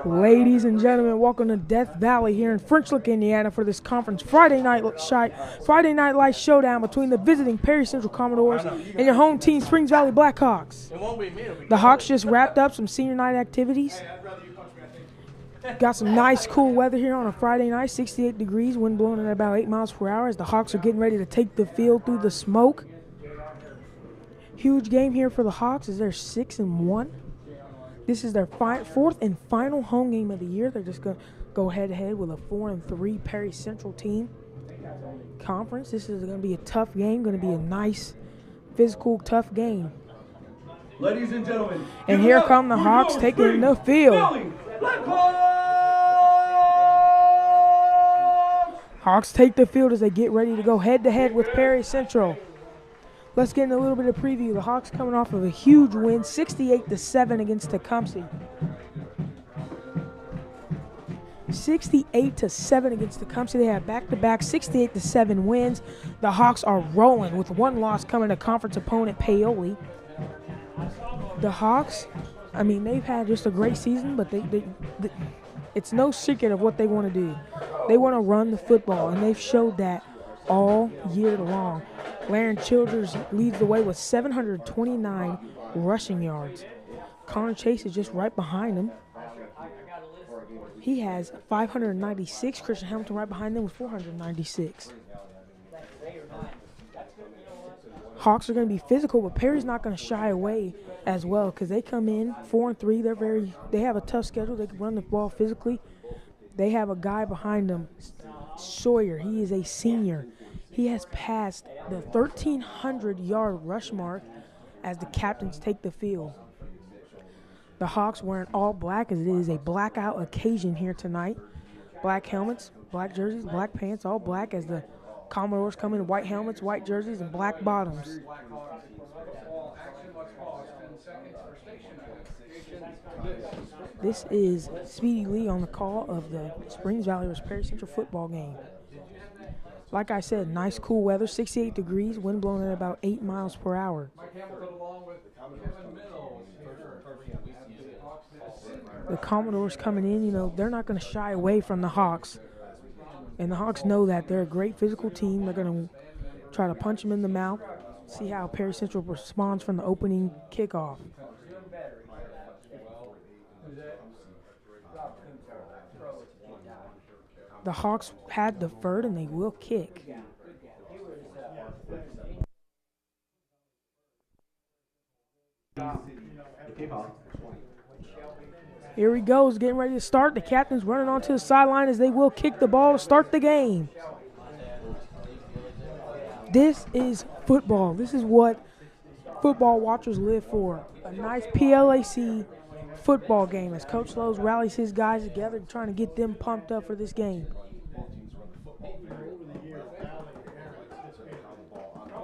Ladies and gentlemen, welcome to Death Valley here in French Lick, Indiana for this conference Friday night light showdown between the visiting Perry Central Commodores and your home team Springs Valley Blackhawks. The Hawks just wrapped up some senior night activities. Got some nice cool weather here on a Friday night, 68 degrees, wind blowing at about 8 miles per hour as the Hawks are getting ready to take the field through the smoke. Huge game here for the Hawks as they're 6-1. This is their fourth and final home game of the year. They're just going to go head-to-head with a 4-3 Perry Central team. Conference, this is going to be a tough game, going to be a nice, physical, tough game. Ladies and gentlemen, and here come the Hawks taking the field. Hawks take the field as they get ready to go head-to-head with Perry Central. Let's get into a little bit of preview. The Hawks coming off of a huge win, 68-7 against Tecumseh. 68-7 against Tecumseh. They have back-to-back 68-7 wins. The Hawks are rolling with one loss coming to conference opponent Paoli. The Hawks, I mean, they've had just a great season, but it's no secret of what they want to do. They want to run the football, and they've showed that all year long. Laren Childers leads the way with 729 rushing yards. Connor Chase is just right behind him. He has 596. Christian Hamilton right behind them with 496. Hawks are going to be physical, but Perry's not going to shy away as well because they come in 4-3. They have a tough schedule. They can run the ball physically. They have a guy behind them, Sawyer. He is a senior. He has passed the 1,300-yard rush mark as the captains take the field. The Hawks wearing all black as it is a blackout occasion here tonight. Black helmets, black jerseys, black pants, all black as the Commodores come in white helmets, white jerseys, and black bottoms. This is Speedy Lee on the call of the Springs Valley vs. Perry Central football game. Like I said, nice cool weather, 68 degrees, wind blowing at about 8 miles per hour. The Commodores coming in, they're not going to shy away from the Hawks. And the Hawks know that they're a great physical team. They're going to try to punch them in the mouth, see how Perry Central responds from the opening kickoff. The Hawks had deferred, and they will kick. Here he goes, getting ready to start. The captain's running onto the sideline as they will kick the ball to start the game. This is football. This is what football watchers live for. A nice PLAC football game as Coach Lowe's rallies his guys together trying to get them pumped up for this game.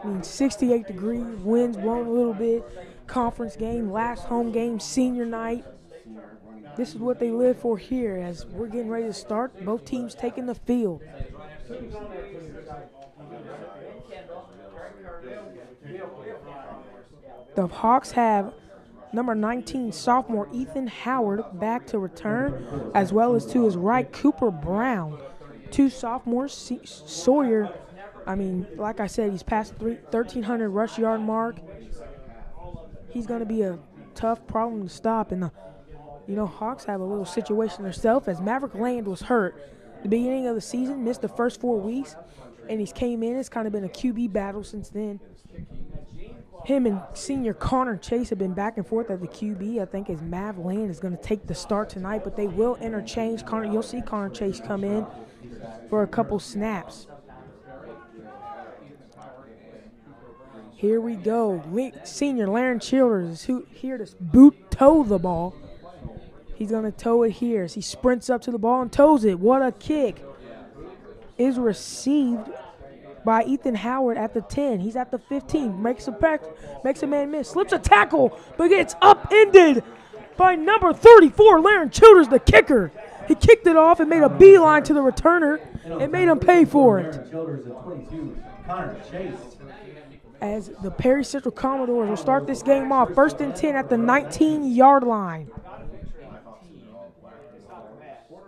I mean, 68 degrees, winds blowing a little bit, conference game, last home game, senior night. This is what they live for here as we're getting ready to start. Both teams taking the field. The Hawks have number 19 sophomore Ethan Howard back to return, as well as to his right Cooper Brown. Two sophomores, Sawyer, I mean, like I said, he's past the 1,300 rush yard mark. He's going to be a tough problem to stop. And Hawks have a little situation themselves as Maverick Land was hurt at the beginning of the season, missed the first 4 weeks, and he's came in. It's kind of been a QB battle since then. Him and senior Connor Chase have been back and forth at the QB. I think as Mav Land is going to take the start tonight, but they will interchange. You'll see Connor Chase come in for a couple snaps. Here we go. Senior Laren Childers is here to toe the ball. He's going to toe it here as he sprints up to the ball and toes it. What a kick. Is received by Ethan Howard at the 10. He's at the 15. Makes a man miss. Slips a tackle, but gets upended by number 34, Laren Childers, the kicker. He kicked it off and made a beeline to the returner and made him pay for it. As the Perry Central Commodores will start this game off, 1st and 10 at the 19-yard line.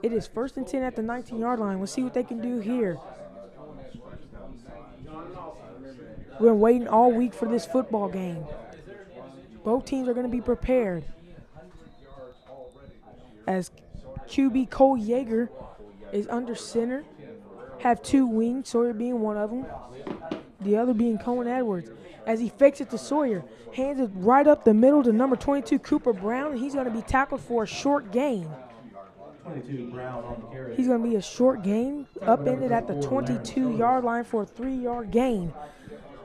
It is 1st and 10 at the 19-yard line. Let's see what they can do here. We've been waiting all week for this football game. Both teams are going to be prepared. As QB Cole Yeager is under center. Have 2 wings, Sawyer being one of them. The other being Cohen Edwards. As he fakes it to Sawyer, hands it right up the middle to number 22, Cooper Brown, and he's going to be tackled for a short gain. He's going to be a short gain, upended at the 22-yard line for a 3-yard gain.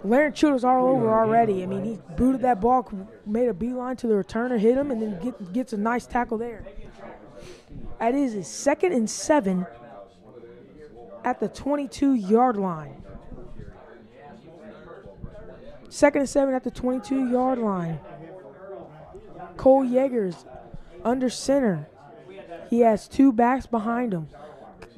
Laren Childers all over already. I mean, he booted that ball, made a beeline to the returner, hit him, and then gets a nice tackle there. That is his 2nd and 7 at the 22-yard line. 2nd and 7 at the 22-yard line. Cole Yeager's under center. He has 2 backs behind him.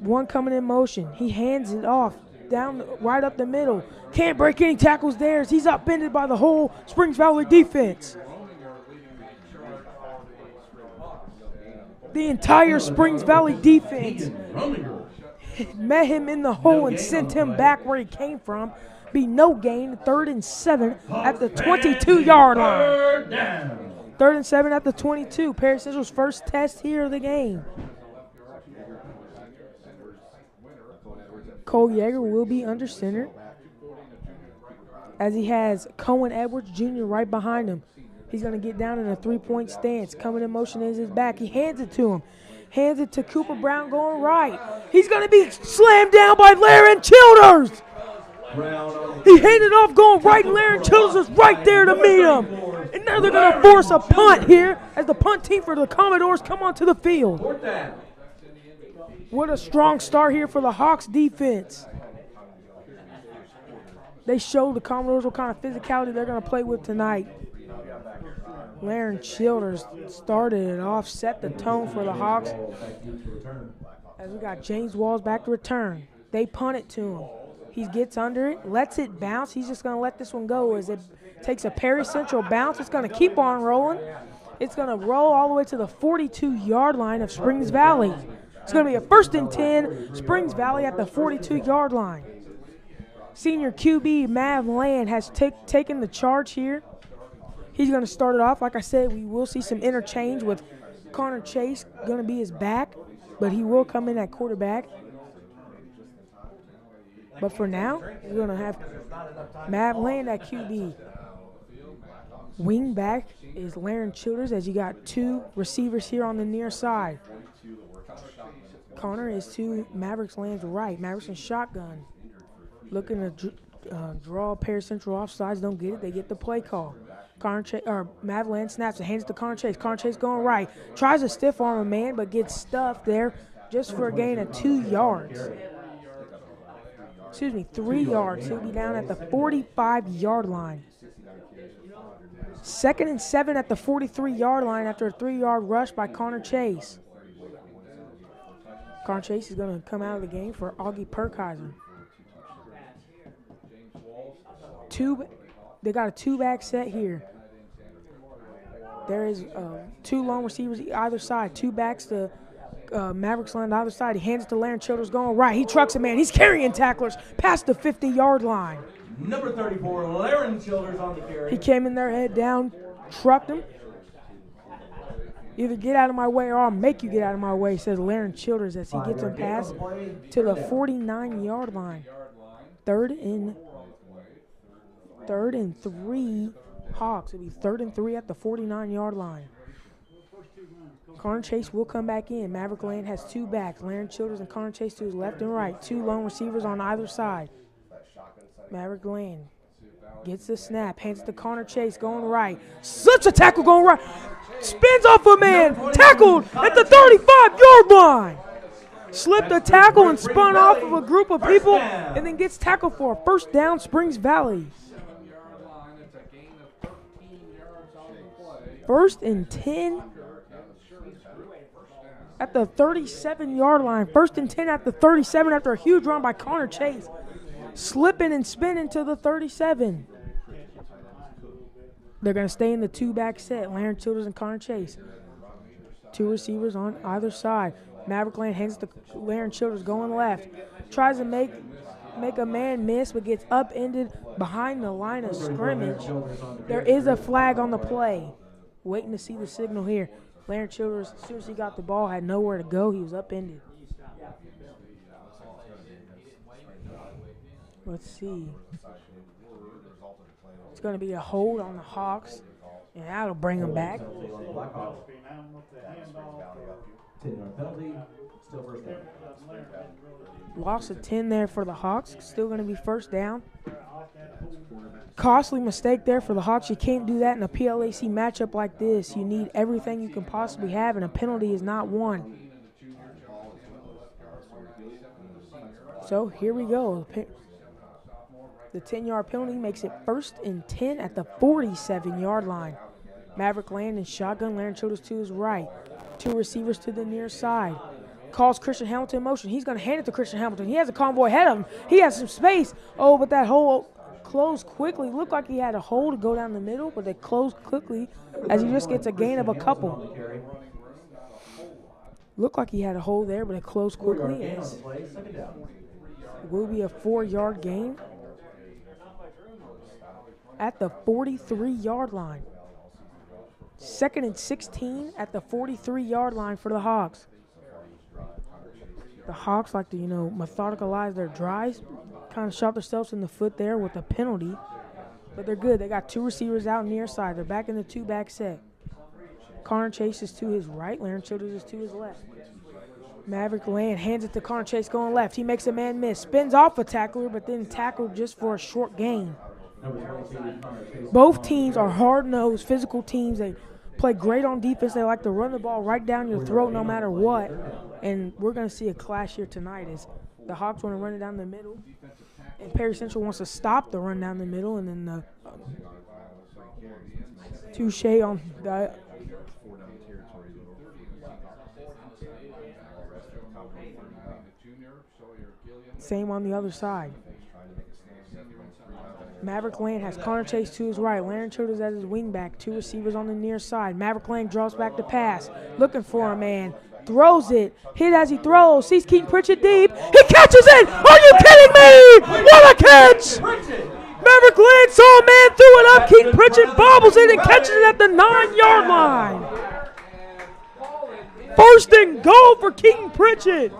One coming in motion. He hands it off down right up the middle. Can't break any tackles there. He's upended by the whole Springs Valley defense. The entire Springs Valley defense met him in the hole and sent him back where he came from. Be no gain, 3rd and 7 at the 22-yard line. 3rd and 7 at the 22. Perry Central's first test here of the game. Cole Yeager will be under center as he has Cohen Edwards Jr. right behind him. He's going to get down in a 3-point stance. Coming in motion is his back. He hands it to him. Hands it to Cooper Brown going right. He's going to be slammed down by Laren Childers. He handed off going right, and Laren Childers is right there to meet him. And now they're going to force a punt here as the punt team for the Commodores come onto the field. What a strong start here for the Hawks defense. They show the Commodores what kind of physicality they're going to play with tonight. Laren Childers started it off, set the tone for the Hawks. As we got James Walls back to return. They punt it to him. He gets under it, lets it bounce. He's just going to let this one go as it takes a Perry Central bounce. It's going to keep on rolling. It's going to roll all the way to the 42-yard line of Springs Valley. It's going to be a 1st and 10, Springs Valley at the 42-yard line. Senior QB Mav Land has taken the charge here. He's going to start it off. Like I said, we will see some interchange with Connor Chase going to be his back, but he will come in at quarterback. But for now, we're going to have Mav Land at QB. Wing back is Laren Childers as you got 2 receivers here on the near side. Connor is to Mavericks Land's right. Mavericks in shotgun. Looking to draw Perry Central offsides. Don't get it. They get the play call. Mav Land snaps it. Hands it to Connor Chase. Connor Chase going right. Tries to stiff arm a man, but gets stuffed there just for a gain of 2 yards. 3 yards. He'll be down at the 45-yard line. 2nd and 7 at the 43-yard line after a 3-yard rush by Connor Chase. Connor Chase is going to come out of the game for Augie Perkheiser. They got a 2-back set here. There is 2 long receivers either side. 2 backs to Mavericks line on the other side. He hands it to Laren Childers going right. He trucks a man. He's carrying tacklers past the 50-yard line. Number 34, Laren Childers on the carry. He came in there, head down, trucked him. Either get out of my way or I'll make you get out of my way, says Laren Childers as he gets him past to the 49-yard line. Third and 3 Hawks. It'll be 3rd and 3 at the 49-yard line. Connor Chase will come back in. Maverick Land has 2 backs. Laren Childers and Connor Chase to his left and right. 2 lone receivers on either side. Maverick Land gets the snap. Hands it to Connor Chase going right. Such a tackle going right. Spins off a man. Tackled at the 35-yard line. slipped a tackle and spun off of a group of people and then gets tackled for a first down, Springs Valley. 1st and 10 at the 37-yard line. 1st and 10 at the 37 after a huge run by Connor Chase. Slipping and spinning to the 37. They're going to stay in the two-back set. Laren Childers and Connor Chase. 2 receivers on either side. Maverick Land hands it to Laren Childers going left. Tries to make a man miss, but gets upended behind the line of scrimmage. There is a flag on the play. Waiting to see the signal here. Laren Childers, as soon as he got the ball, had nowhere to go. He was upended. Let's see. It's going to be a hold on the Hawks, and that'll bring them back. 10-yard penalty, still first down. Loss of 10 there for the Hawks. Still going to be first down. Costly mistake there for the Hawks. You can't do that in a PLAC matchup like this. You need everything you can possibly have, and a penalty is not one. So here we go. The 10-yard penalty makes it 1st and 10 at the 47-yard line. Maverick Land and shotgun. Laren Childers to his right. 2 receivers to the near side. Calls Christian Hamilton in motion. He's going to hand it to Christian Hamilton. He has a convoy ahead of him. He has some space. Oh, but that hole closed quickly. Looked like he had a hole to go down the middle, but it closed quickly as he just gets a gain of a couple. Looked like he had a hole there, but it closed quickly. It will be a 4-yard gain at the 43-yard line. 2nd and 16 at the 43-yard line for the Hawks. The Hawks like to, methodicalize their drives. Kind of shot themselves in the foot there with a penalty. But they're good. They got 2 receivers out near side. They're back in the two-back set. Connor Chase is to his right. Laren Childers is to his left. Maverick Land hands it to Connor Chase going left. He makes a man miss. Spins off a tackler, but then tackled just for a short gain. Both teams are hard-nosed, physical teams. They play great on defense. They like to run the ball right down your throat no matter what. And we're going to see a clash here tonight as the Hawks want to run it down the middle. And Perry Central wants to stop the run down the middle. And then the touche on the same on the other side. Maverick Land has Connor Chase to his right. Laren Childers as his wingback. 2 receivers on the near side. Maverick Land drops back to pass. Looking for a man. Throws it. Hit as he throws. Sees Keaton Pritchett deep. He catches it! Are you kidding me? What a catch! Maverick Land saw a man, threw it up. Keaton Pritchett bobbles it and catches it at the 9-yard line. 1st and goal for Keaton Pritchett.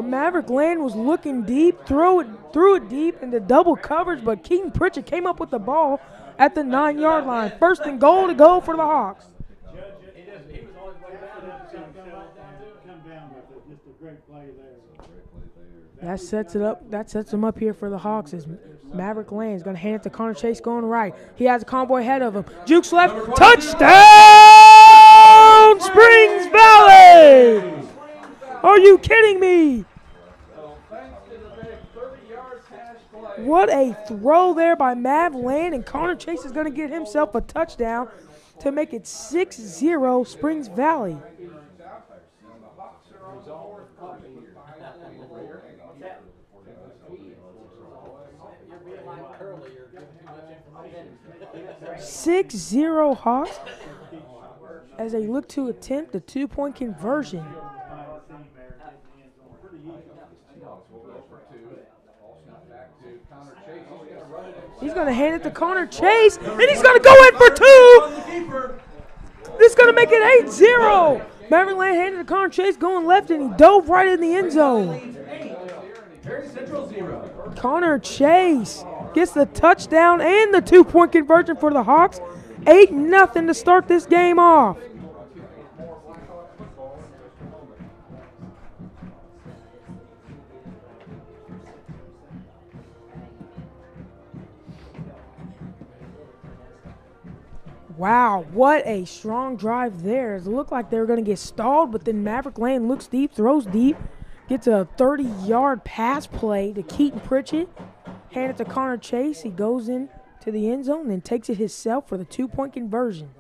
Maverick Land was looking deep, threw it deep into double coverage, but Keaton Pritchett came up with the ball at the 9-yard line. 1st and goal to go for the Hawks. That sets it up. That sets them up here for the Hawks. As Maverick Land is going to hand it to Connor Chase going right. He has a convoy ahead of him. Jukes left. Touchdown, Springs Valley! Are you kidding me? What a throw there by Mav Land, and Connor Chase is going to get himself a touchdown to make it 6-0 Springs Valley. (6-0) Hawks as they look to attempt the 2-point conversion. He's going to hand it to Connor Chase, and he's going to go in for 2. This is going to make it 8-0. Maverick Land handed to Connor Chase going left, and he dove right in the end zone. Connor Chase gets the touchdown and the 2-point conversion for the Hawks. 8-0 to start this game off. Wow, what a strong drive there. It looked like they were going to get stalled, but then Maverick Lane looks deep, throws deep, gets a 30-yard pass play to Keaton Pritchett. Hand it to Connor Chase. He goes in to the end zone and takes it himself for the 2-point conversion.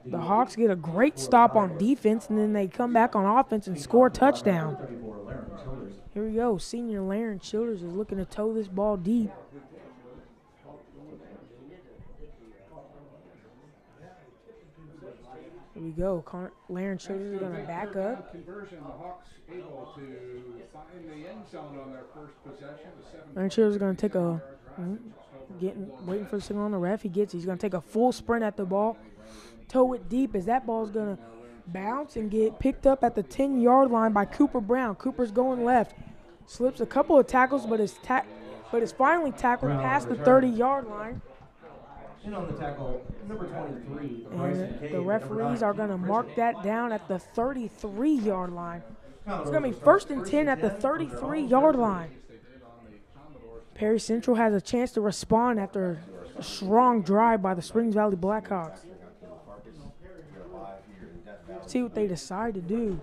The Hawks get a great stop on defense, and then they come back on offense and score a touchdown. Here we go. Senior Laren Childers is looking to toe this ball deep. Here we go. Laren Childers is going to back up. Conversion, the Hawks able to find the end zone on their first possession. Laren Childers is going to take a waiting for the signal on the ref. He's going to take a full sprint at the ball. Toe it deep as that ball is going to bounce and get picked up at the 10-yard line by Cooper Brown. Cooper's going left. Slips a couple of tackles, but is finally tackled past the 30-yard line. And on the tackle, number 23, and the referees are going to mark that down at the 33-yard line. It's going to be 1st and 10 at the 33-yard line. Perry Central has a chance to respond after a strong drive by the Springs Valley Blackhawks. See what they decide to do.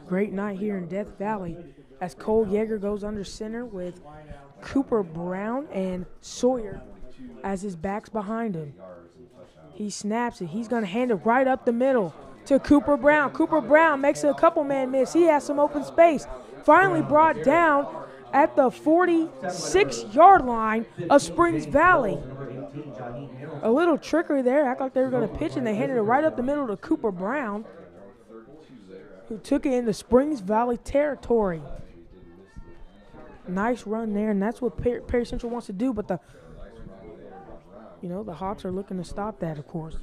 Great night here in Death Valley as Cole Yeager goes under center with Cooper Brown and Sawyer as his back's behind him. He snaps it. He's going to hand it right up the middle to Cooper Brown. Cooper Brown makes a couple man miss. He has some open space. Finally brought down at the 46-yard line of Springs Valley. A little trickery there. Act like they were going to pitch, and they handed it right up the middle to Cooper Brown, who took it into Springs Valley territory. Nice run there, and that's what Perry Central wants to do, but the Hawks are looking to stop that, of course.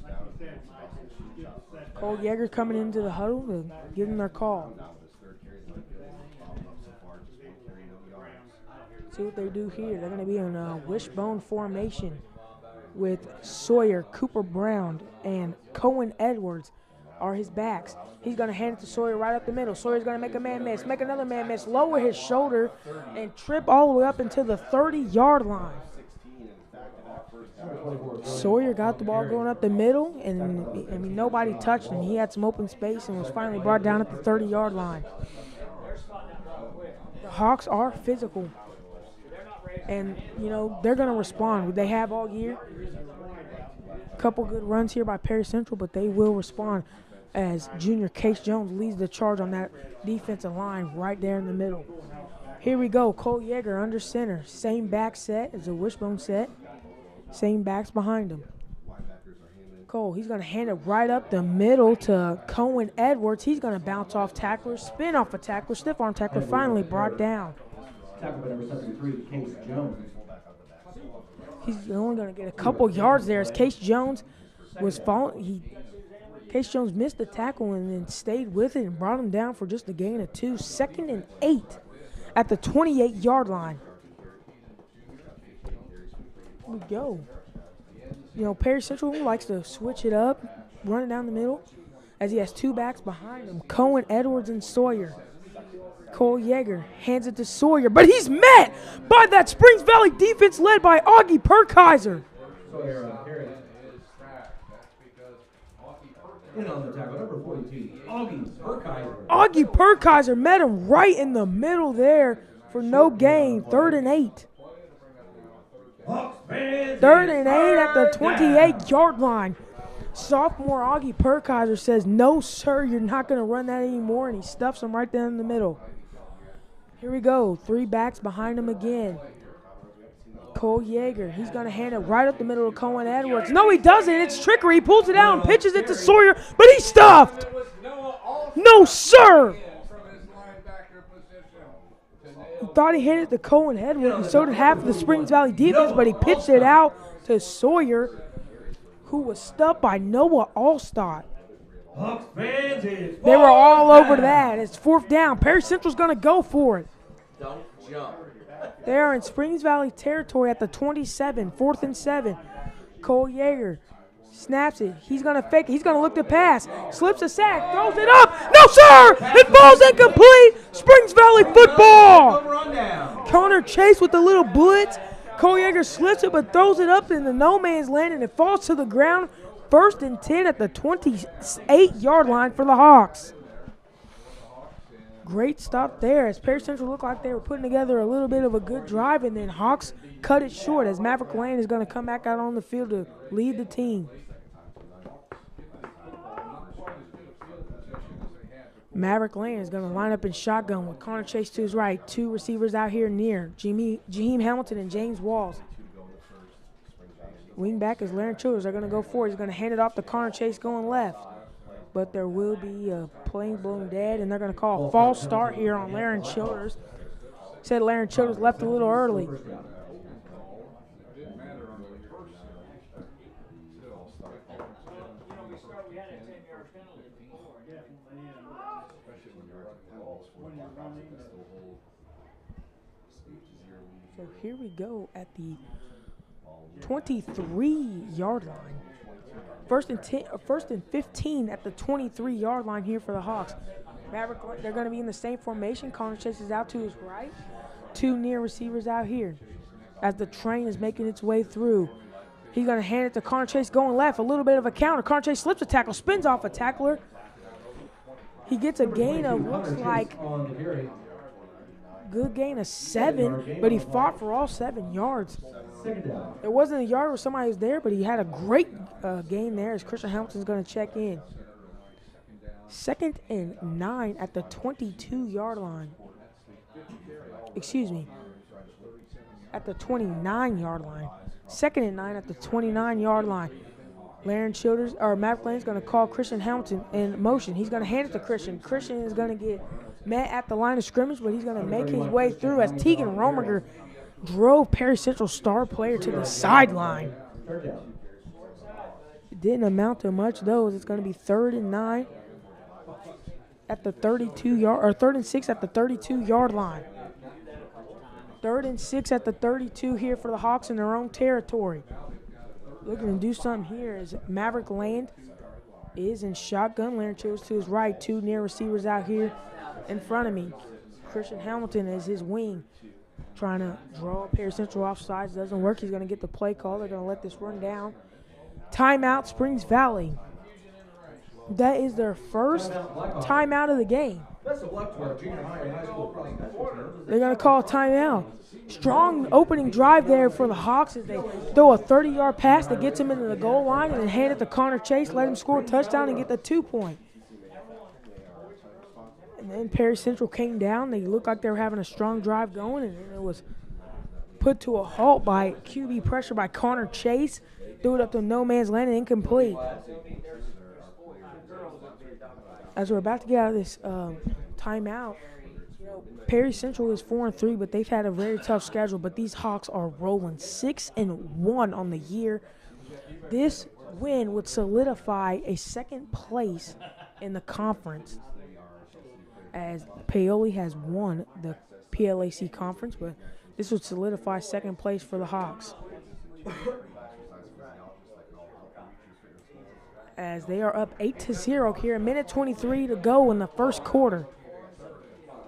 Cole Yeager coming into the huddle to give them their call. See what they do here. They're going to be in a wishbone formation with Sawyer, Cooper Brown, and Cohen Edwards are his backs. He's going to hand it to Sawyer right up the middle. Sawyer's going to make a man miss, make another man miss, lower his shoulder, and trip all the way up into the 30-yard line. Sawyer got the ball going up the middle, and nobody touched him. He had some open space and was finally brought down at the 30-yard line. The Hawks are physical, and, they're going to respond. They have all year. A couple good runs here by Perry Central, but they will respond as junior Case Jones leads the charge on that defensive line right there in the middle. Here we go. Cole Yeager under center. Same back set as a wishbone set. Same backs behind him. Cole, he's going to hand it right up the middle to Cohen Edwards. He's going to bounce off tackler, spin off a tackler, stiff arm tackler, finally brought down. Tackle by number 73, Case Jones. He's only going to get a couple yards there as Case Jones was falling. Case Jones missed the tackle and then stayed with it and brought him down for just a gain of 2. 2nd and 8 at the 28-yard line. Here we go. Perry Central likes to switch it up, run it down the middle, as he has two backs behind him, Cohen Edwards and Sawyer. Cole Yeager hands it to Sawyer, but he's met by that Springs Valley defense led by Augie Perkhiser. In on the tackle, number 42, Augie Perkhiser. Augie Perkhiser met him right in the middle there for no gain. 3rd and 8. 3rd and 8 at the 28-yard line. Sophomore Augie Perkhiser says, "No, sir, you're not going to run that anymore," and he stuffs him right there in the middle. Here we go. 3 backs behind him again. Cole Yeager, he's going to hand it right up the middle to Cohen Edwards. No, he doesn't. It's trickery. He pulls it out and pitches it to Sawyer, but he's stuffed. No, sir. He thought he handed it to Cohen Edwards, and so did half of the Springs Valley defense, but he pitched it out to Sawyer, who was stuffed by Noah Allstott. They were all over that. It's 4th down. Perry Central's going to go for it. Don't jump. They are in Springs Valley territory at the 27, 4th and 7. Cole Yeager Snaps it. He's going to fake it. He's going to look to pass. Slips a sack. Throws it up. No, sir! It falls incomplete. Springs Valley football. Connor Chase with the little blitz. Cole Yeager slips it but throws it up in the no man's land, and it falls to the ground. 1st and 10 at the 28-yard line for the Hawks. Great stop there as Perry Central looked like they were putting together a little bit of a good drive, and then Hawks cut it short as Maverick Lane is going to come back out on the field to lead the team. Maverick Lane is going to line up in shotgun with Connor Chase to his right. 2 receivers out here near Jaheim Hamilton and James Walls. Wing back is Laren Childers. They're going to go forward. He's going to hand it off to Connor Chase going left. But there will be a play blown dead, and they're going to call a false start here on Laren Childers. Said Laren Childers left a little early. So here we go at the 23-yard line. First and 15 at the 23-yard line here for the Hawks. Maverick, they're going to be in the same formation. Connor Chase is out to his right. 2 near receivers out here as the train is making its way through. He's going to hand it to Connor Chase going left. A little bit of a counter. Connor Chase slips a tackle, spins off a tackler. He gets a gain of, looks like, good gain of 7, but he fought for all 7 yards. It wasn't a yard where somebody was there, but he had a great gain there as Christian Hamilton's going to check in. 2nd and 9 at the 22-yard line. Excuse me, at the 29-yard line. 2nd and 9 at the 29-yard line. Laren Childers, or Maverick Lane's going to call Christian Hamilton in motion. He's going to hand it to Christian. Christian is going to get met at the line of scrimmage, but he's going to make his way through as Tegan Rominger drove Perry Central star player to the sideline. It didn't amount to much, though, as it's going to be 3rd and 9 at the 32-yard, or 3rd and 6 at the 32-yard line. 3rd and 6 at the 32 here for the Hawks in their own territory. Looking to do something here as Maverick Land is in shotgun. Laren Childers to his right. 2 near receivers out here in front of me. Christian Hamilton is his wing. Trying to draw Perry Central off sides. Doesn't work. He's going to get the play call. They're going to let this run down. Timeout, Springs Valley. That is their first timeout of the game. They're going to call a timeout. Strong opening drive there for the Hawks as they throw a 30-yard pass that gets him into the goal line and then hand it to Connor Chase, let him score a touchdown and get the 2-point. And then Perry Central came down. They looked like they were having a strong drive going, and then it was put to a halt by QB pressure by Connor Chase. Threw it up to no man's land and incomplete. As we're about to get out of this timeout, Perry Central is 4-3, but they've had a very tough schedule. But these Hawks are rolling 6-1 on the year. This win would solidify a 2nd place in the conference, as Paoli has won the PLAC conference, but this would solidify 2nd place for the Hawks. As they are up 8-0 here, 1:23 to go in the first quarter,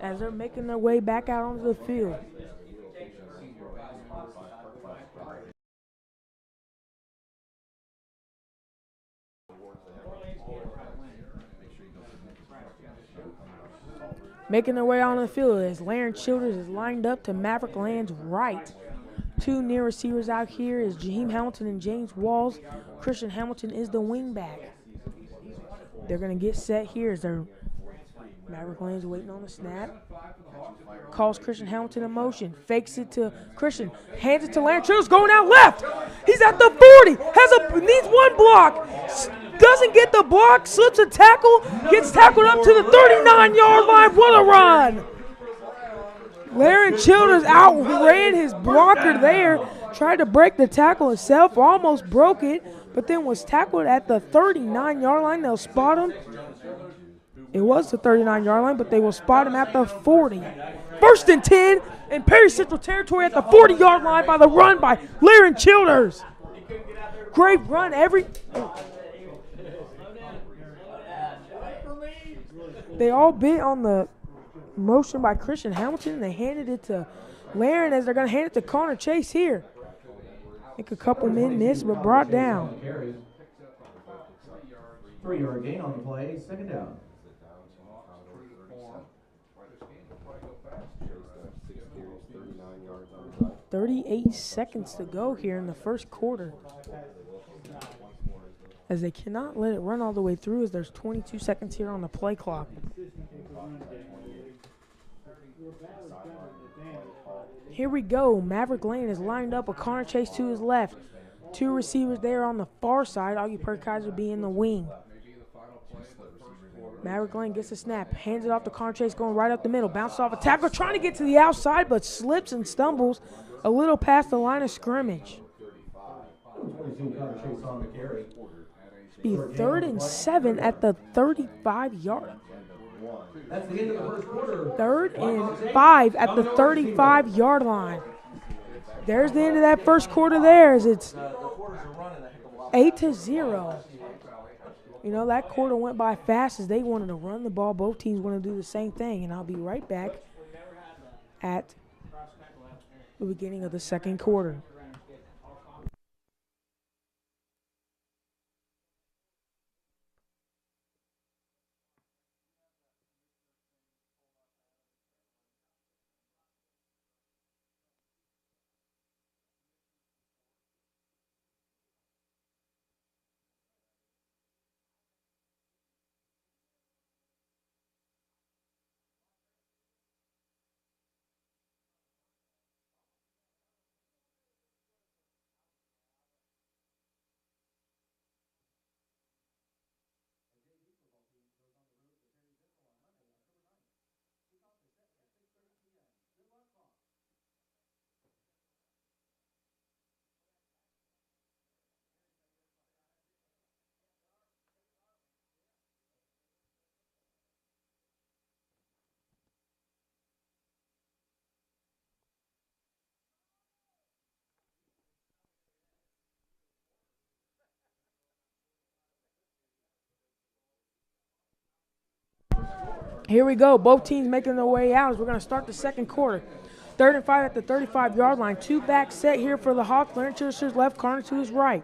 as they're making their way back out onto the field. Making their way on the field as Laren Childers is lined up to Maverick Land's right. 2 near receivers out here is Jaheim Hamilton and James Walls. Christian Hamilton is the wingback. They're going to get set here as their Maverick Land's waiting on the snap. Calls Christian Hamilton in motion. Fakes it to Christian. Hands it to Laren Childers going out left. He's at the 40. Needs 1 block. Doesn't get the block. Slips a tackle. Gets tackled up to the 39-yard line. What a run. Laren Childers outran his blocker there. Tried to break the tackle himself. Almost broke it. But then was tackled at the 39-yard line. They'll spot him. It was the 39-yard line, but they will spot him at the 40. 1st and 10 in Perry Central territory at the 40-yard line by the run by Laren Childers. Great run. They all bit on the motion by Christian Hamilton, and they handed it to Laren as they're going to hand it to Connor Chase here. I think a couple men missed, but brought down. 3-yard gain on the play, second down. 38 seconds to go here in the first quarter, as they cannot let it run all the way through, as there's 22 seconds here on the play clock. Here we go. Maverick Lane is lined up with Connor Chase to his left. Two receivers there on the far side. Augie Perkaiser be in the wing. Maverick Lane gets the snap, hands it off to Connor Chase, going right up the middle. Bounces off a tackler, trying to get to the outside, but slips and stumbles a little past the line of scrimmage. Be 3rd and 7 at the 35-yard. That's the end of the first quarter. 3rd and 5 at the 35-yard line. There's the end of that first quarter there, as it's 8-0. You know, that quarter went by fast as they wanted to run the ball. Both teams want to do the same thing, and I'll be right back at the beginning of the second quarter. Here we go. Both teams making their way out as we're going to start the second quarter. 3rd and 5 at the 35-yard line. Two back set here for the Hawks. Laren to his left, Connor to his right.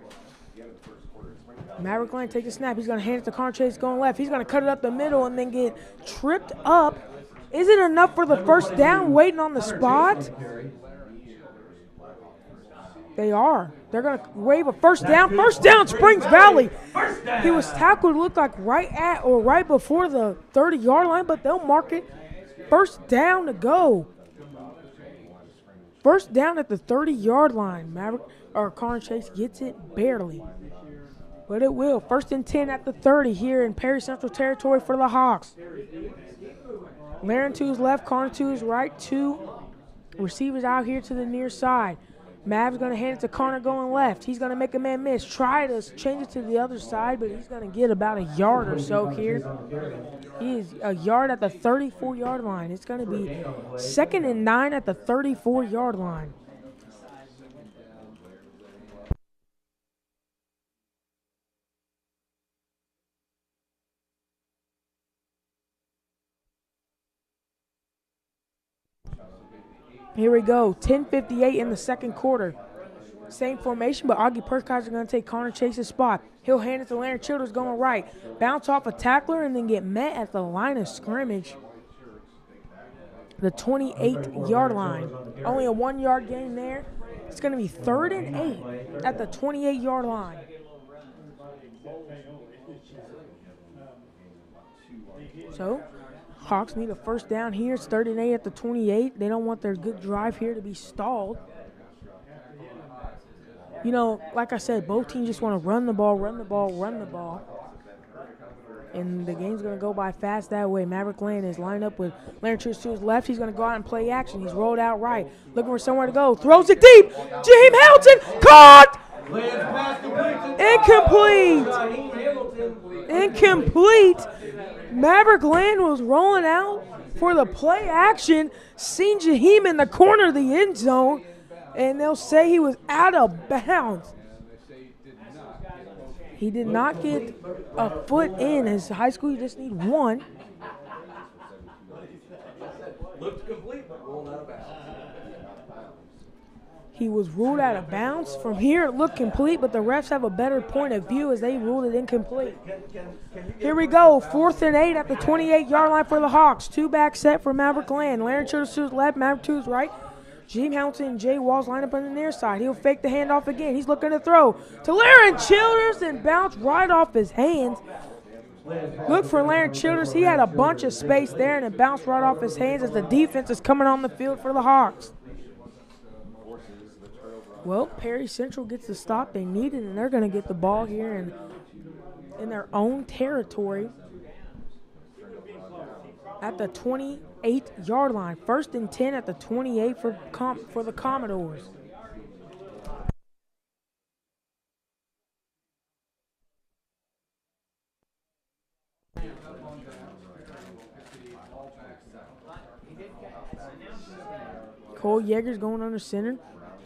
Maverick Lane takes a snap. He's going to hand it to Connor Chase going left. He's going to cut it up the middle and then get tripped up. Is it enough for the first down, waiting on the spot? They are. They're going to wave a first down. First down, Springs Valley. He was tackled, looked like right at or right before the 30-yard line, but they'll mark it. First down to go. First down at the 30-yard line. Connor Chase gets it barely, but it will. 1st and 10 at the 30 here in Perry Central territory for the Hawks. Laren to his left, Connor to his right. Two receivers out here to the near side. Mav's going to hand it to Connor going left. He's going to make a man miss. Try to change it to the other side, but he's going to get about a yard or so here. He is a yard at the 34-yard line. It's going to be 2nd and 9 at the 34-yard line. Here we go, 10:58 in the second quarter. Same formation, but Augie Perkaiser going to take Connor Chase's spot. He'll hand it to Laren Childers going right. Bounce off a tackler and then get met at the line of scrimmage. The 28-yard line. Only a 1-yard gain there. It's going to be 3rd and 8 at the 28-yard line. So, Hawks need a first down here. It's 3rd and 8 at the 28. They don't want their good drive here to be stalled. You know, like I said, both teams just want to run the ball. And the game's going to go by fast that way. Maverick Lane is lined up with Laren to his left. He's going to go out and play action. He's rolled out right, looking for somewhere to go. Throws it deep. James Hamilton caught. Incomplete. Maverick Lane was rolling out for the play action. Seen Jaheim in the corner of the end zone, and they'll say he was out of bounds. He did not get a foot in. His high school, you just need one. Looked complete, but rolled out of bounds. He was ruled out of bounds. From here, it looked complete, but the refs have a better point of view as they ruled it incomplete. Here we go, 4th and 8 at the 28-yard line for the Hawks. Two-back set for Maverick Land. Larry Childers to his left, Maverick to his right. Gene Hamilton and Jay Walls line up on the near side. He'll fake the handoff again. He's looking to throw to Larry Childers and bounce right off his hands. Look for Larry Childers. He had a bunch of space there, and it bounced right off his hands as the defense is coming on the field for the Hawks. Well, Perry Central gets the stop they needed, and they're going to get the ball here in their own territory at the 28-yard line. 1st and 10 at the 28 for the Commodores. Cole Yeager's going under center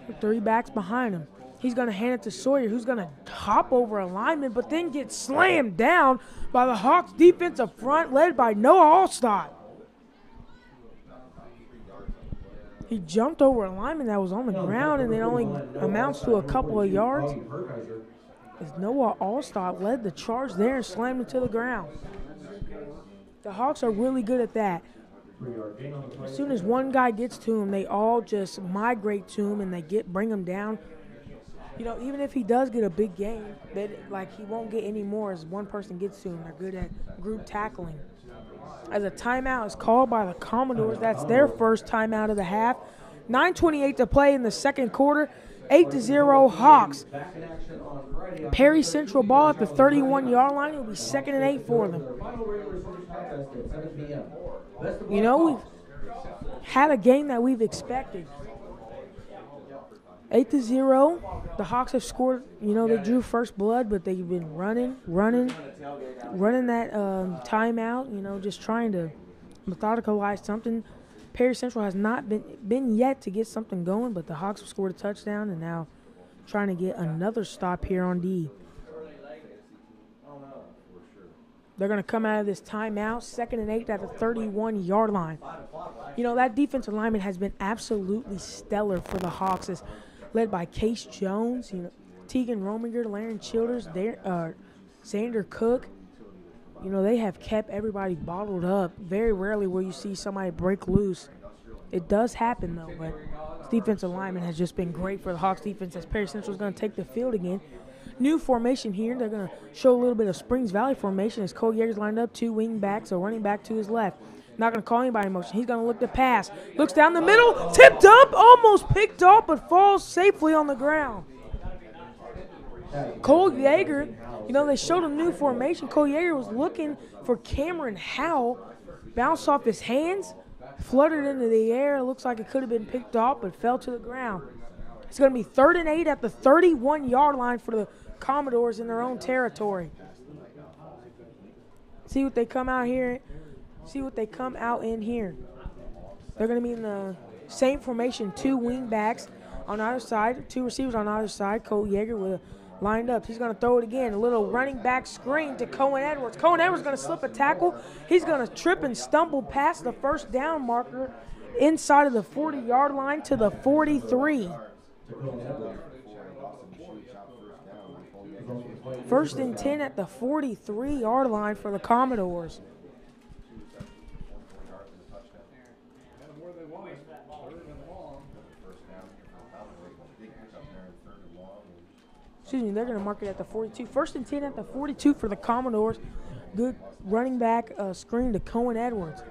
with 3 backs behind him. He's going to hand it to Sawyer, who's going to hop over a lineman, but then get slammed down by the Hawks defensive front led by Noah Allstott. He jumped over a lineman that was on the ground, and it only amounts to a couple of yards. As Noah Allstott led the charge there and slammed him to the ground. The Hawks are really good at that. As soon as one guy gets to him, they all just migrate to him and they bring him down. You know, even if he does get a big gain, he won't get any more as one person gets to him. They're good at group tackling. As a timeout is called by the Commodores, that's their first timeout of the half. 9:28 to play in the second quarter. 8-0 Hawks. Perry Central ball at the 31-yard line. It'll be 2nd and 8 for them. You know, we've had a game that we've expected. 8-0. The Hawks have scored. You know, they drew first blood, but they've been running that timeout. You know, just trying to methodicalize something. Perry Central has not been yet to get something going, but the Hawks have scored a touchdown and now trying to get another stop here on D. They're going to come out of this timeout, 2nd and 8 at the 31-yard line. You know, that defensive lineman has been absolutely stellar for the Hawks. It's led by Case Jones, you know, Tegan Rominger, Laren Childers, Xander Cook. You know, they have kept everybody bottled up. Very rarely will you see somebody break loose. It does happen, though, but this defensive lineman has just been great for the Hawks defense as Perry Central is going to take the field again. New formation here. They're going to show a little bit of Springs Valley formation as Cole Yeager's lined up, 2 wing backs, a running back to his left. Not going to call anybody in motion. He's going to look to pass. Looks down the middle, tipped up, almost picked off, but falls safely on the ground. Cole Yeager, you know, they showed a new formation. Cole Yeager was looking for Cameron Howell. Bounced off his hands, fluttered into the air. It looks like it could have been picked off, but fell to the ground. It's going to be 3rd and 8 at the 31-yard line for the Commodores in their own territory. See what they come out here. See what they come out in here. They're going to be in the same formation, 2 wing backs on either side, 2 receivers on either side. Cole Yeager with lined up. He's going to throw it again. A little running back screen to Cohen Edwards. Cohen Edwards going to slip a tackle. He's going to trip and stumble past the first down marker inside of the 40-yard line to the 43. 1st and 10 at the 43-yard line for the Commodores. Excuse me, they're going to mark it at the 42. 1st and 10 at the 42 for the Commodores. Good running back screen to Cohen Edwards.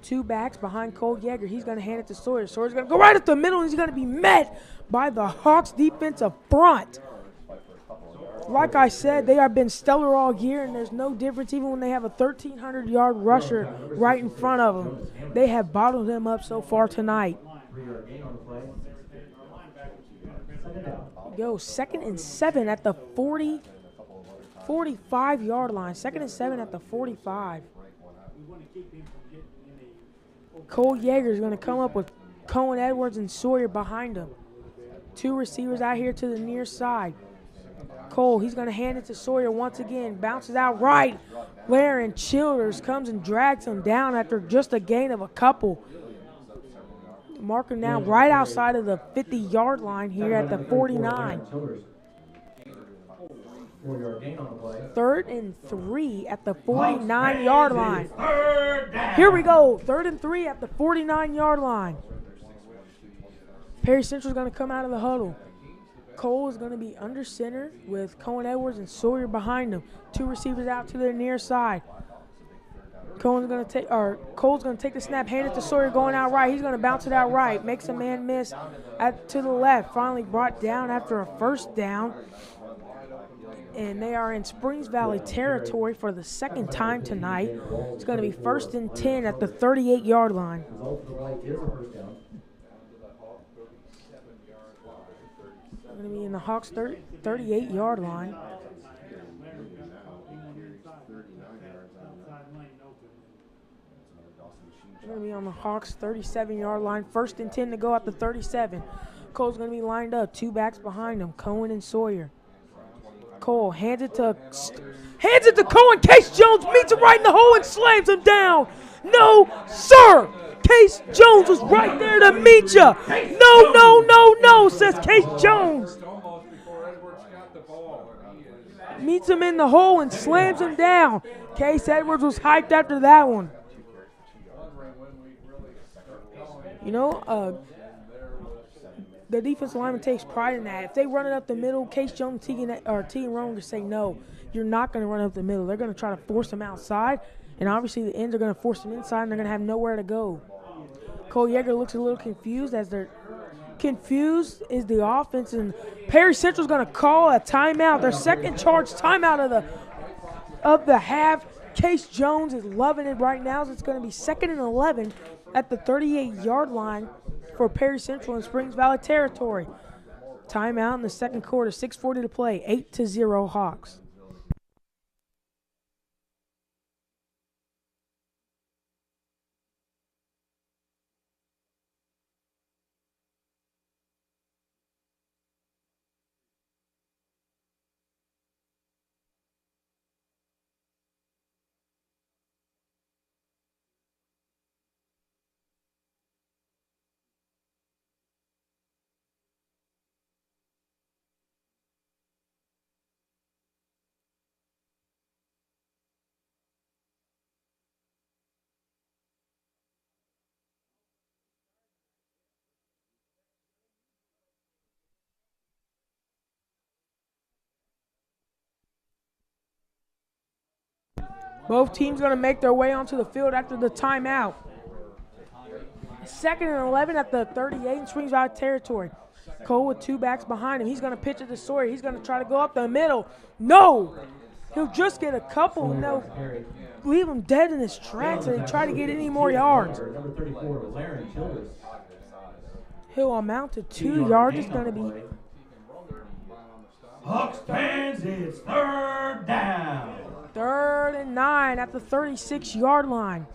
2 backs behind Cole Yeager. He's going to hand it to Sawyer. Sawyer's going to go right up the middle, and he's going to be met by the Hawks defensive front. Like I said, they have been stellar all year, and there's no difference even when they have a 1,300-yard rusher right in front of them. They have bottled them up so far tonight. Go 2nd and 7 at the 45-yard line. 2nd and 7 at the 45. Cole Yeager is going to come up with Cohen Edwards and Sawyer behind him. 2 receivers out here to the near side. Cole, he's going to hand it to Sawyer once again. Bounces out right. Laren Childers comes and drags him down after just a gain of a couple. Marker now right outside of the 50-yard line here at the 49. 4-yard gain on the play. 3rd and 3 at the 49-yard line. Here we go. 3rd and 3 at the 49-yard line. Perry Central's going to come out of the huddle. Cole is going to be under center with Cohen Edwards and Sawyer behind him. 2 receivers out to their near side. Cole's going to take the snap, hand it to Sawyer going out right. He's going to bounce it out right. Makes a man miss to the left. Finally brought down after a first down. And they are in Springs Valley territory for the 2nd time tonight. It's going to be 1st and 10 at the 38-yard line. They're going to be in the Hawks' 38-yard line. They're going to be on the Hawks' 37-yard line. 1st and 10 to go at the 37. Cole's going to be lined up. 2 backs behind him, Cohen and Sawyer. Cole hands it to Cohen. Case Jones meets him right in the hole and slams him down. No, sir. Case Jones was right there to meet you. No, says Case Jones. Meets him in the hole and slams him down. Case Edwards was hyped after that one. You know, the defensive lineman takes pride in that. If they run it up the middle, Case Jones, Tegan Rowan just say, no, you're not going to run up the middle. They're going to try to force them outside, and obviously the ends are going to force them inside, and they're going to have nowhere to go. Cole Yeager looks a little confused as they're confused is the offense, and Perry Central's going to call a timeout, their second charge timeout of the half. Case Jones is loving it right now. So it's going to be 2nd and 11 at the 38-yard line for Perry Central in Springs Valley territory. Timeout in the 2nd quarter, 6:40 to play, 8-0 Hawks. Both teams going to make their way onto the field after the timeout. 2nd and 11 at the 38 in Springs Valley territory. Cole with 2 backs behind him. He's going to pitch it to Sawyer. He's going to try to go up the middle. No! He'll just get a couple, and they'll leave him dead in his tracks and try to get any more yards. He'll amount to 2 yards. It's going to be Hawks fans, it's 3rd down. 3rd and 9 at the 36-yard line.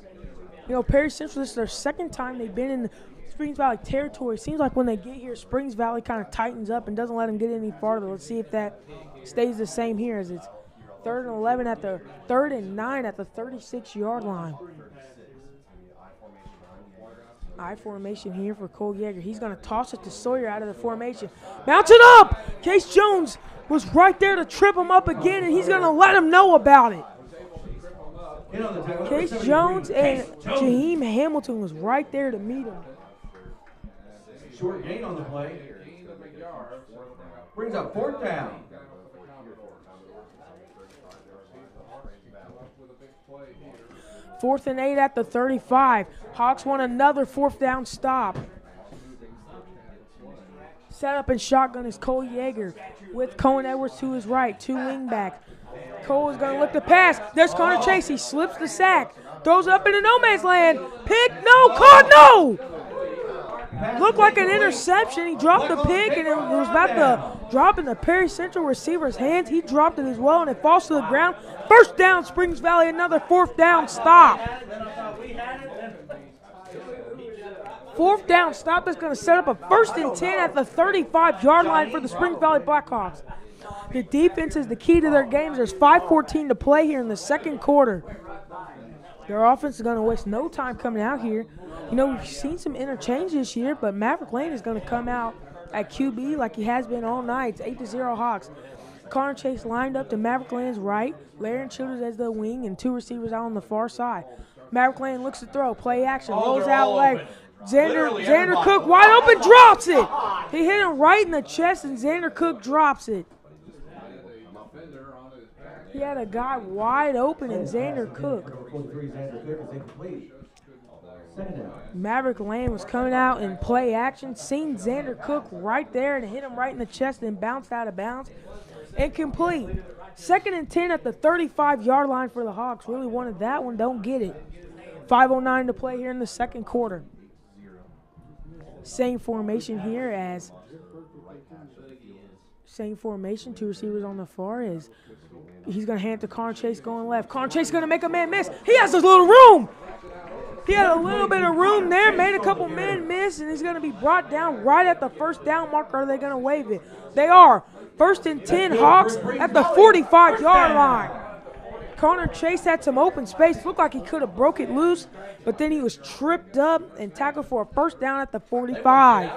You know, Perry Central, this is their 2nd time they've been in the Springs Valley territory. Seems like when they get here, Springs Valley kind of tightens up and doesn't let them get any farther. Let's see if that stays the same here as it's 3rd and 11 at the 3rd and 9 at the 36-yard line. I formation here for Cole Yeager. He's going to toss it to Sawyer out of the formation. Bounce it up! Case Jones was right there to trip him up again, and he's going to let him know about it. Case Jones and Jaheim Hamilton was right there to meet him. Short gain on the play. Brings up 4th down. Fourth and 8 at the 35. Hawks want another 4th down stop. Set up and shotgun is Cole Yeager with Cohen Edwards to his right, 2 wingbacks. Cole is going to look to pass. There's Connor Chase. He slips the sack. Throws up into no man's land. Pick, no, caught, no! Looked like an interception. He dropped the pick, and it was about to drop in the Perry Central receiver's hands. He dropped it as well, and it falls to the ground. 1st down, Springs Valley, another 4th down stop. 4th down stop is going to set up a 1st and 10 at the 35-yard line for the Springs Valley Blackhawks. The defense is the key to their games. There's 5:14 to play here in the second quarter. Their offense is going to waste no time coming out here. You know, we've seen some interchange this year, but Maverick Lane is going to come out at QB like he has been all night. It's 8-0 Hawks. Connor Chase lined up to Maverick Lane's right, Larry Childers as the wing, and 2 receivers out on the far side. Maverick Lane looks to throw, play action, rolls out leg. Xander Cook wide open, drops it. He hit him right in the chest, and Xander Cook drops it. He had a guy wide open, and Xander Cook. Maverick Lane was coming out in play action, seen Xander Cook right there and hit him right in the chest and bounced out of bounds. Incomplete. 2nd and 10 at the 35-yard line for the Hawks. Really wanted that one, don't get it. 5:09 to play here in the second quarter. Same formation here as 2 receivers on the far is he's going to hand it to Connor Chase going left. Connor Chase is going to make a man miss. He has a little room. He had a little bit of room there, made a couple men miss, and he's going to be brought down right at the first down marker. Are they going to wave it? They are. 1st and 10 Hawks at the 45-yard line. Connor Chase had some open space. Looked like he could have broke it loose, but then he was tripped up and tackled for a first down at the 45.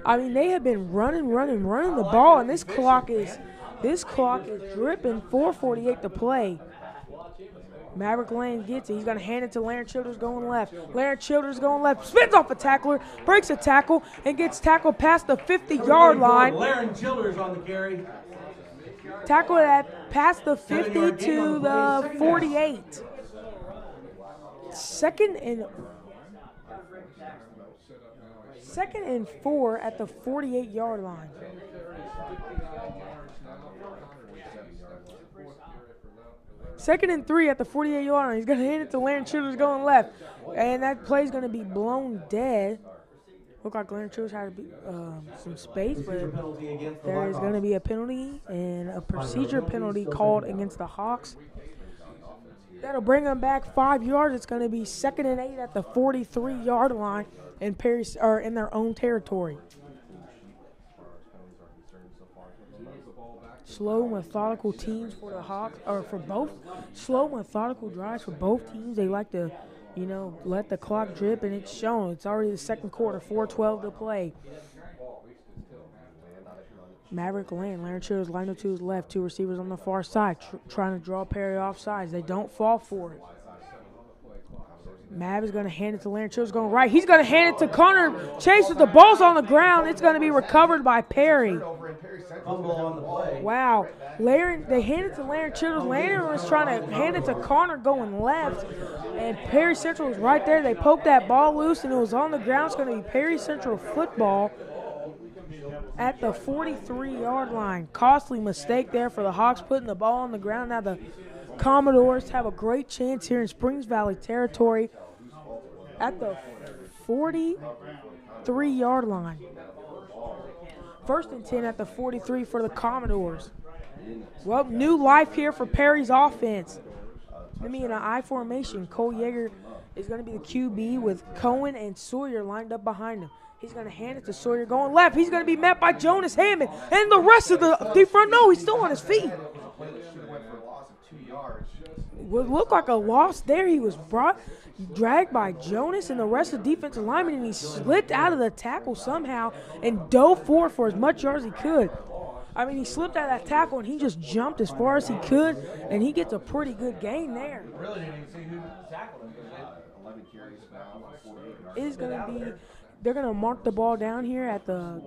I mean, they have been running the ball, and this clock is dripping. 4:48 to play. Maverick Lane gets it. He's going to hand it to Larry Childers going left. Larry Childers going left. Spins off a tackler, breaks a tackle, and gets tackled past the 50-yard line. Larry Childers on the carry. Tackled at past the 50 to the 48. Second and 4 at the 48-yard line. 2nd and 3 at the 48-yard line. He's going to hand it to Larry Childers going left. And that play is going to be blown dead. Looked like Larry Childers had some space, but there is going to be a penalty and a procedure penalty called against the Hawks. That'll bring them back 5 yards. It's going to be 2nd and 8 at the 43-yard line in their own territory. Slow, methodical teams for the Hawks, or for both. Slow, methodical drives for both teams. They like to, let the clock drip, and it's shown. It's already the second quarter, 4:12 to play. Maverick Lane, Larry Childers lined up to his left. 2 receivers on the far side, trying to draw Perry off sides. They don't fall for it. Mav is going to hand it to Larry Childers going right. He's going to hand it to Connor Chase with the ball's on the ground. It's going to be recovered by Perry. Wow. They handed it to Larry Childers. Larry was trying to hand it to Connor going left. And Perry Central was right there. They poked that ball loose, and it was on the ground. It's going to be Perry Central football at the 43-yard line. Costly mistake there for the Hawks, putting the ball on the ground. Now the Commodores have a great chance here in Springs Valley territory at the 43-yard line. 1st and 10 at the 43 for the Commodores. Well, new life here for Perry's offense. Going to be in an I formation. Cole Yeager is going to be the QB with Cohen and Sawyer lined up behind him. He's going to hand it to Sawyer going left. He's going to be met by Jonas Hammond. And the rest of the deep front, no, he's still on his feet. Would look like a loss there. He was dragged by Jonas and the rest of the defensive linemen, and he slipped out of the tackle somehow and dove forward for as much yards as he could. I mean, he slipped out of that tackle, and he just jumped as far as he could, and he gets a pretty good gain there. Really didn't even see who tackled him. They're going to mark the ball down here at the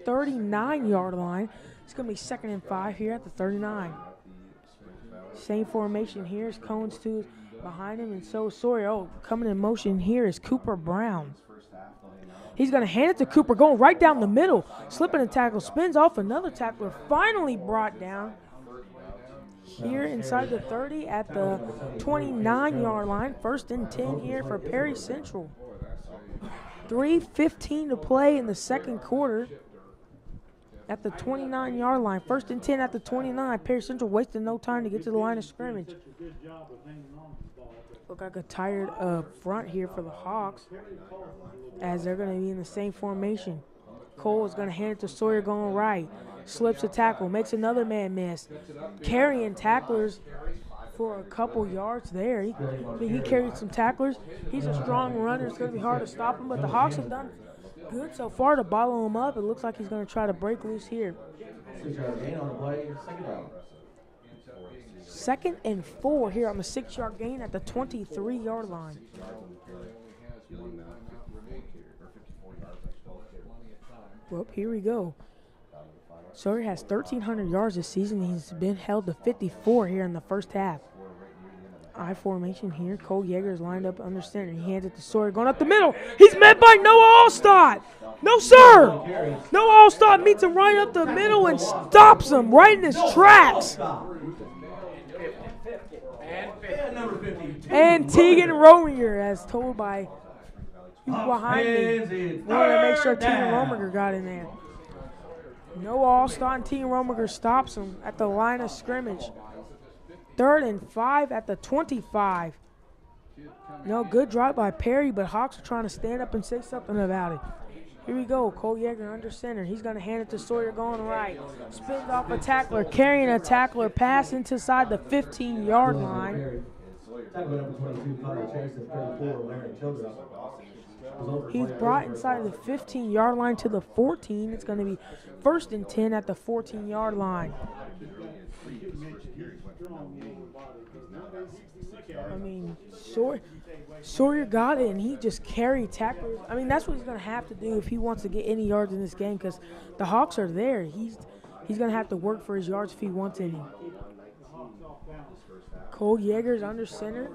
39-yard line. It's going to be 2nd and 5 here at the 39. Same formation here is Cohen's two behind him, and so is Sawyer. Oh, coming in motion here is Cooper Brown. He's going to hand it to Cooper, going right down the middle. Slipping a tackle, spins off another tackler, finally brought down here inside the 30 at the 29-yard line. 1st and 10 here for Perry Central. 3:15 to play in the second quarter at the 29-yard line. 1st and 10 at the 29. Perry Central wasted no time to get to the line of scrimmage. Look like a tired front here for the Hawks as they're going to be in the same formation. Cole is going to hand it to Sawyer going right. Slips a tackle, makes another man miss. Carrying tacklers for a couple yards there. He carried some tacklers. He's a strong runner. It's going to be hard to stop him, but the Hawks have done good so far to bottle him up. It looks like he's going to try to break loose here. 6-yard gain on the play, second down. 2nd and 4 here on the 6-yard gain at the 23-yard line. Well, here we go. Sawyer has 1,300 yards this season. He's been held to 54 here in the first half. I formation here. Cole Yeager is lined up under center. He hands it to Sawyer going up the middle. He's met by Noah Allstott. No, sir. Noah Allstott meets him right up the middle and stops him right in his tracks. And Tegan Rominger, as told by people behind me, wanted to make sure Tegan Rominger got in there. Noah Allstott and Tegan Rominger stops him at the line of scrimmage. 3rd and 5 at the 25. No, good drive by Perry, but Hawks are trying to stand up and say something about it. Here we go. Cole Yeager under center. He's going to hand it to Sawyer going right. Spins off a tackler, carrying a tackler, pass inside the 15-yard line. He's brought inside the 15-yard line to the 14. It's going to be 1st and 10 at the 14-yard line. I mean, Sawyer got it, and he just carried tacklers. I mean, that's what he's going to have to do if he wants to get any yards in this game, because the Hawks are there. He's going to have to work for his yards if he wants any. Cole Yeager's under center.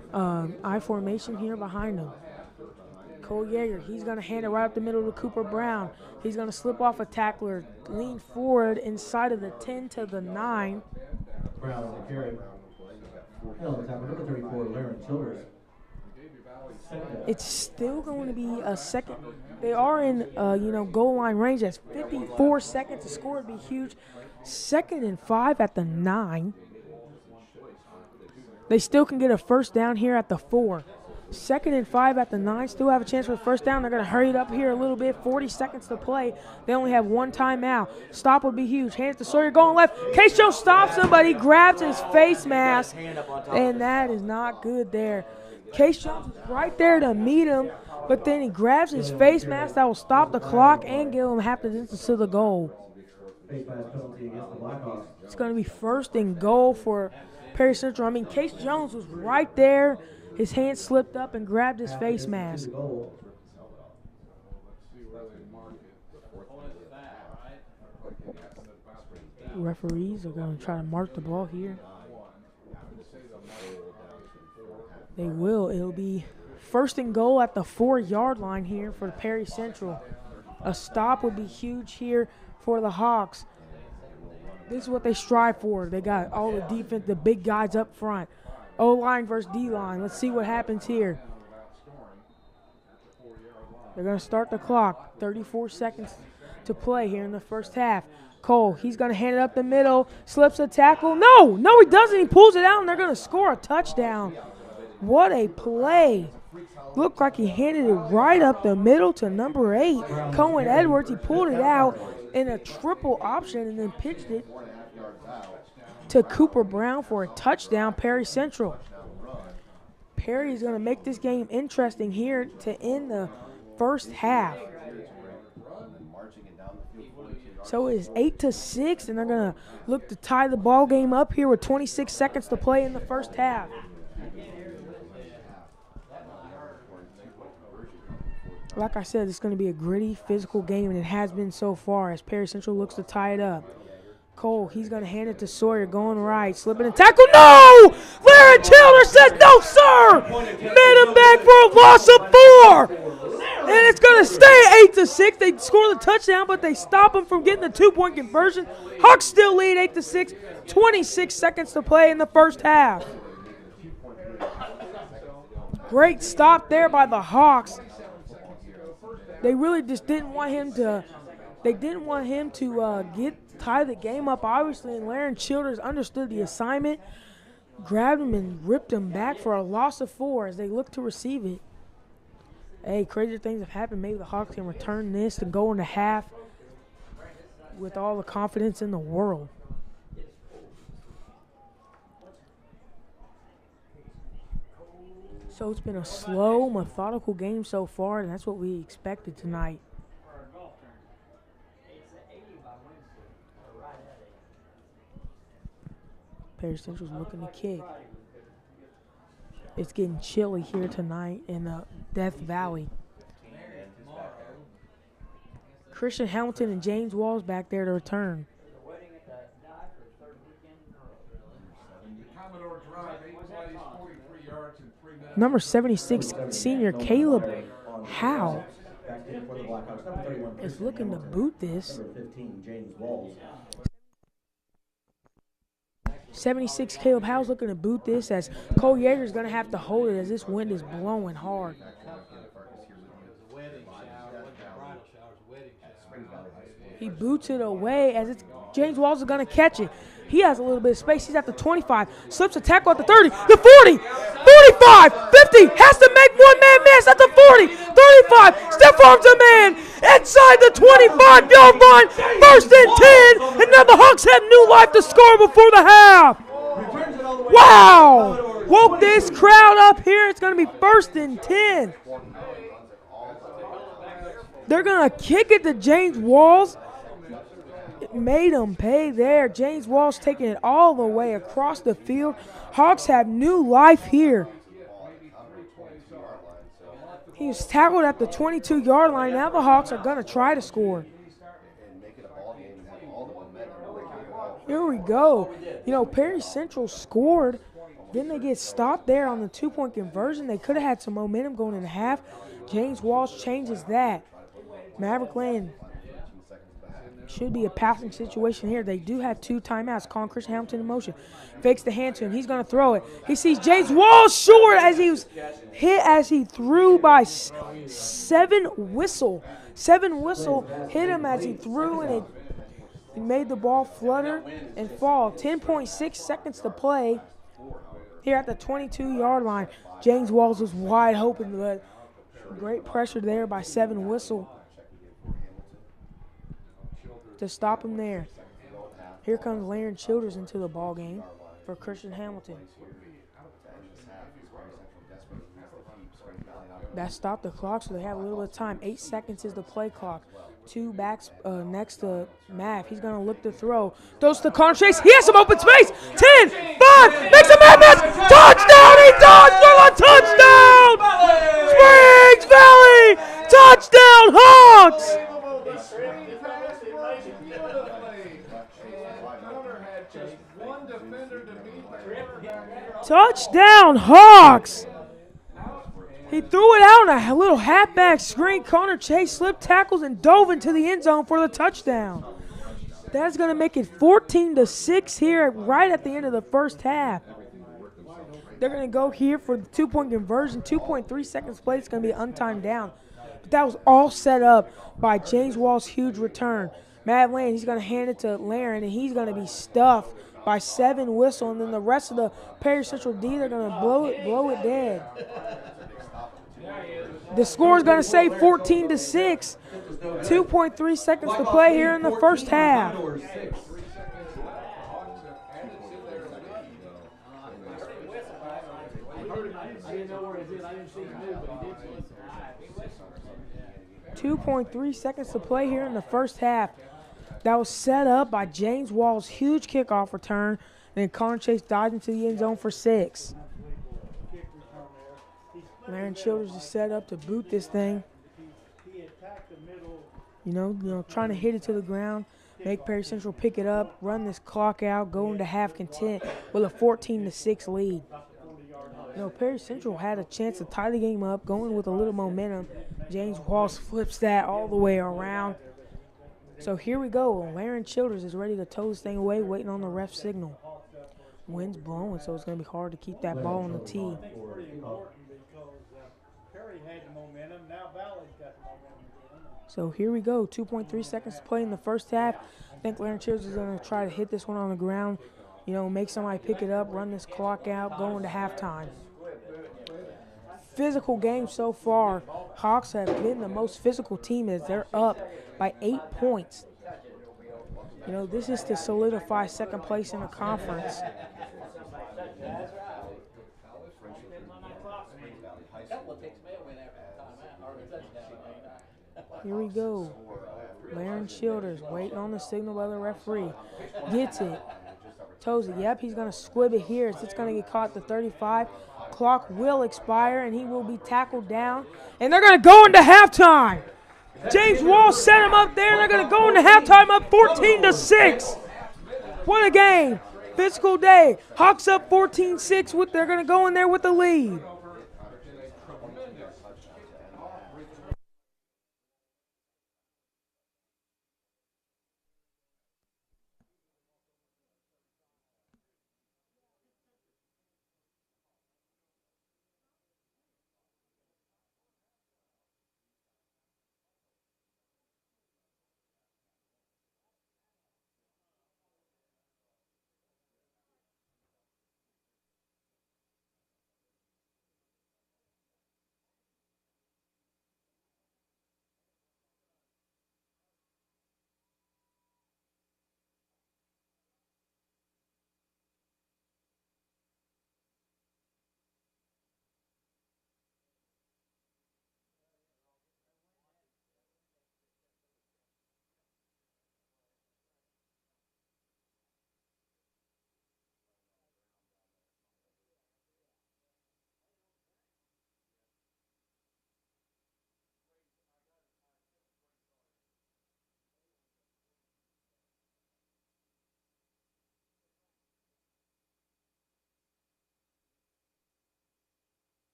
I formation here behind him. Cole Yeager, he's going to hand it right up the middle to Cooper Brown. He's going to slip off a tackler, lean forward inside of the 10 to the 9. Brown on the carry. Number 34, Larry Childers. It's still going to be a second. They are in, goal line range. That's 54 seconds to score. It'd be huge. 2nd and 5 at the 9. They still can get a first down here at the 4. 2nd and 5 at the 9. Still have a chance for a first down. They're going to hurry it up here a little bit. 40 seconds to play. They only have one timeout. Stop would be huge. Hands to Sawyer going left. Case Jones stops him, but he grabs his face mask, and that is not good there. Case Jones is right there to meet him, but then he grabs his face mask. That will stop the clock and give him half the distance to the goal. It's going to be 1st and goal for Perry Central. I mean, Case Jones was right there. His hand slipped up and grabbed his face mask. Referees are going to try to mark the ball here. They will. It'll be 1st and goal at the 4-yard line here for Perry Central. A stop would be huge here for the Hawks. This is what they strive for. They got all the defense, the big guys up front. O-line versus D-line. Let's see what happens here. They're going to start the clock. 34 seconds to play here in the first half. Cole, he's going to hand it up the middle. Slips a tackle. No, he doesn't. He pulls it out, and they're going to score a touchdown. What a play. Looked like he handed it right up the middle to number 8, Cohen Edwards. He pulled it out in a triple option and then pitched it to Cooper Brown for a touchdown, Perry Central. Perry is going to make this game interesting here to end the first half. So it is 8-6, and they're going to look to tie the ball game up here with 26 seconds to play in the first half. Like I said, it's going to be a gritty, physical game, and it has been so far as Perry Central looks to tie it up. Cole, he's going to hand it to Sawyer, going right, slipping a tackle. No! Larry Childers says no, sir! Met him back for a loss of 4! And it's going to stay 8-6. They score the touchdown, but they stop him from getting the 2-point conversion. Hawks still lead 8-6. 26 seconds to play in the first half. Great stop there by the Hawks. They really just didn't want him to. They didn't want him to tie the game up, obviously, and Larry Childers understood the assignment, grabbed him and ripped him back for a loss of 4 as they look to receive it. Hey, crazier things have happened. Maybe the Hawks can return this to go into half. with all the confidence in the world. So it's been a slow, methodical game so far, and that's what we expected tonight. Perry Central's looking to kick. It's getting chilly here tonight in Death Valley. Christian Hamilton and James Walls back there to return. Number 76, senior Caleb Howe is looking to boot this. 76, Caleb Howe's looking to boot this as Cole Yeager's going to have to hold it as this wind is blowing hard. He boots it away as James Walls is going to catch it. He has a little bit of space. He's at the 25. Slips a tackle at the 30, the 40, 45, 50. Has to make one-man miss at the 40, 35. Stiff arms a man inside the 25-yard line. First and 10. And now the Hawks have new life to score before the half. Wow. Woke this crowd up here. It's going to be first and 10. They're going to kick it to James Walls. Made him pay there. James Walsh taking it all the way across the field. Hawks have new life here. He was tackled at the 22-yard line. Now the Hawks are going to try to score. Here we go. You know, Perry Central scored. Then they get stopped there on the two-point conversion. They could have had some momentum going into half. James Walsh changes that. Maverick Lane. Should be a passing situation here. They do have two timeouts. Calling Chris Hamilton in motion. Fakes the hand to him. He's going to throw it. He sees James Walsh short as he was hit as he threw by Seven Whistle. Seven Whistle hit him as he threw, and it made the ball flutter and fall. 10.6 seconds to play here at the 22-yard line. James Walsh was wide open, but great pressure there by Seven Whistle to stop him there. Here comes Laren Childers into the ball game for Christian Hamilton. That stopped the clock, so they have a little bit of time. 8 seconds is the play clock. Two backs next to Mav. He's going to look to throw. Throws to Connor Chase. He has some open space. 10, 5, makes a man miss. Touchdown! He dodged for a touchdown! Springs Valley! Touchdown Hawks! Touchdown Hawks! He threw it out on a little halfback screen. Connor Chase slipped tackles and dove into the end zone for the touchdown. That's going to make it 14-6 here right at the end of the first half. They're going to go here for the two-point conversion. 2.3 seconds played. It's going to be an untimed down. But that was all set up by James Wall's huge return. Matt Lane, he's going to hand it to Laren, and he's going to be stuffed by Seven Whistle. And then the rest of the Perry Central D, they're going to blow it dead. The score is going to say 14-6. 2.3 seconds to play here in the first half. .3 seconds to play here in the first half. That was set up by James Wall's huge kickoff return. Then Connor Chase dived into the end zone for 6. Laren Childers is set up to boot this thing. You know, trying to hit it to the ground, make Perry Central pick it up, run this clock out, go into half content with a 14-6 lead. You know, Perry Central had a chance to tie the game up, going with a little momentum. James Walsh flips that all the way around. So here we go. Laren Childers is ready to tow this thing away, waiting on the ref signal. Wind's blowing, so it's going to be hard to keep that ball on the tee. So here we go. 2.3 seconds to play in the first half. I think Laren Childers is going to try to hit this one on the ground. You know, make somebody pick it up, run this clock out, go into halftime. Physical game so far. Hawks have been the most physical team as they're up by 8 points. You know, this is to solidify second place in the conference. Here we go. Laren Childers waiting on the signal by the referee. Gets it. Toes it. Yep, he's going to squib it here. It's going to get caught at the 35. Clock will expire, and he will be tackled down. And they're going to go into halftime. James Wall set him up there. They're going to go into halftime up 14-6. What a game. Physical day. Hawks up 14-6. They're going to go in there with the lead.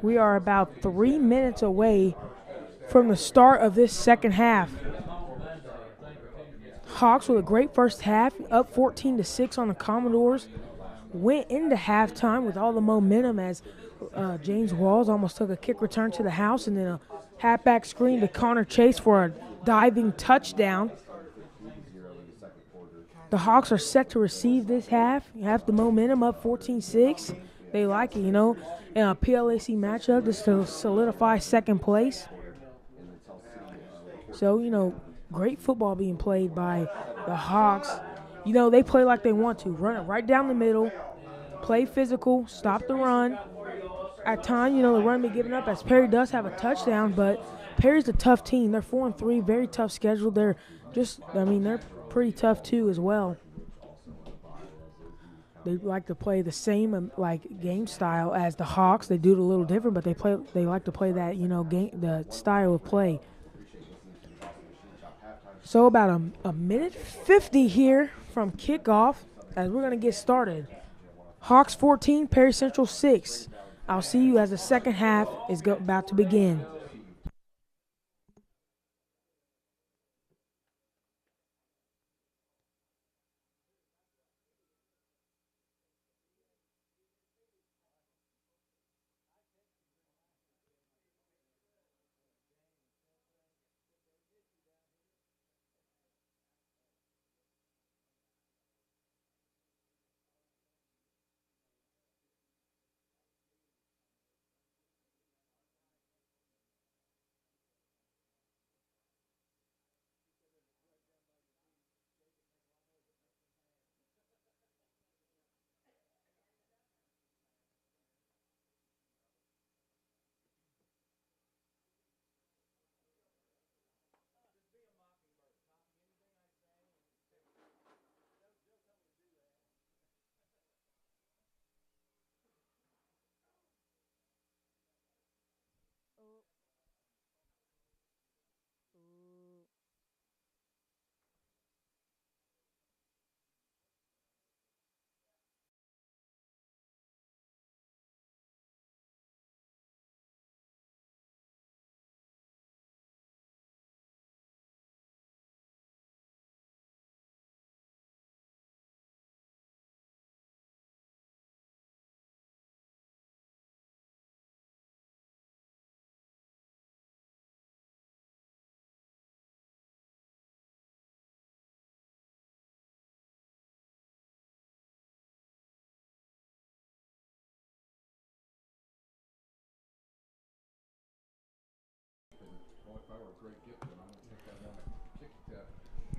We are about 3 minutes away from the start of this second half. Hawks with a great first half, up 14-6 on the Commodores. Went into halftime with all the momentum as James Walls almost took a kick return to the house and then a halfback screen to Connor Chase for a diving touchdown. The Hawks are set to receive this half. You have the momentum up 14-6. They like it, in a PLAC matchup just to solidify second place. So, great football being played by the Hawks. They play like they want to. Run it right down the middle, play physical, stop the run. At times, the run be given up as Perry does have a touchdown, but Perry's a tough team. They're 4-3, very tough schedule. They're pretty tough too as well. They like to play the same game style as the Hawks. They do it a little different, but they like to play that the style of play. So about a minute 50 here from kickoff as we're gonna get started. Hawks 14, Perry Central 6. I'll see you as the second half is about to begin.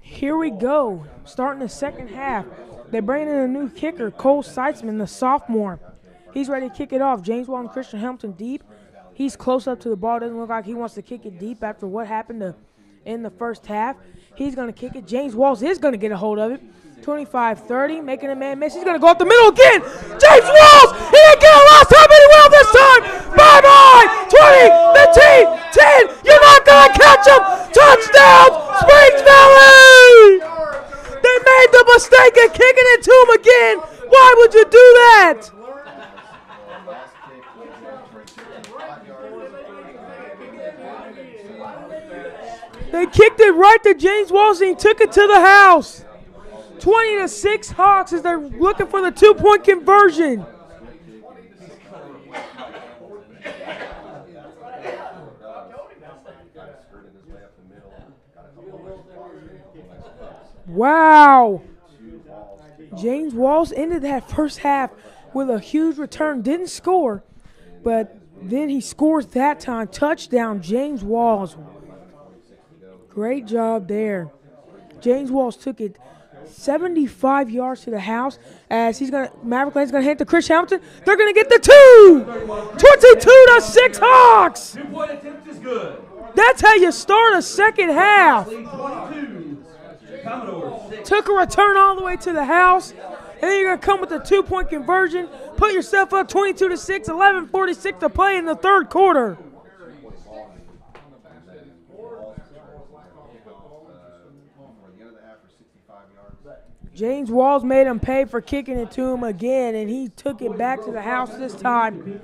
Here we go, starting the second half. They bring in a new kicker, Cole Seitzman, the sophomore. He's ready to kick it off. James Walton, Christian Hamilton deep. He's close up to the ball. Doesn't look like he wants to kick it deep after what happened in the first half. He's going to kick it. James Walls is going to get a hold of it. 25-30, making a man miss. He's going to go up the middle again. James Walls, he didn't get it last time, but he will this time. Bye-bye. 20, 15, 10. You're not going to catch him. Touchdown, Springs Valley. They made the mistake of kicking it to him again. Why would you do that? They kicked it right to James Walls and he took it to the house. 20-6 Hawks as they're looking for the 2-point conversion. Wow. James Walls ended that first half with a huge return. Didn't score, but then he scores that time. Touchdown, James Walls. Great job there. James Walls took it 75 yards to the house as Maverick Lane's going to hit the Chris Hamilton. They're going to get the 2. 22-6 Hawks. 2-point attempt is good. That's how you start a second half. 22. Commodores 6. Took a return all the way to the house. And then you're going to come with a 2-point conversion. Put yourself up 22-6, 11:46 to play in the third quarter. James Walls made him pay for kicking it to him again, and he took it back to the house this time.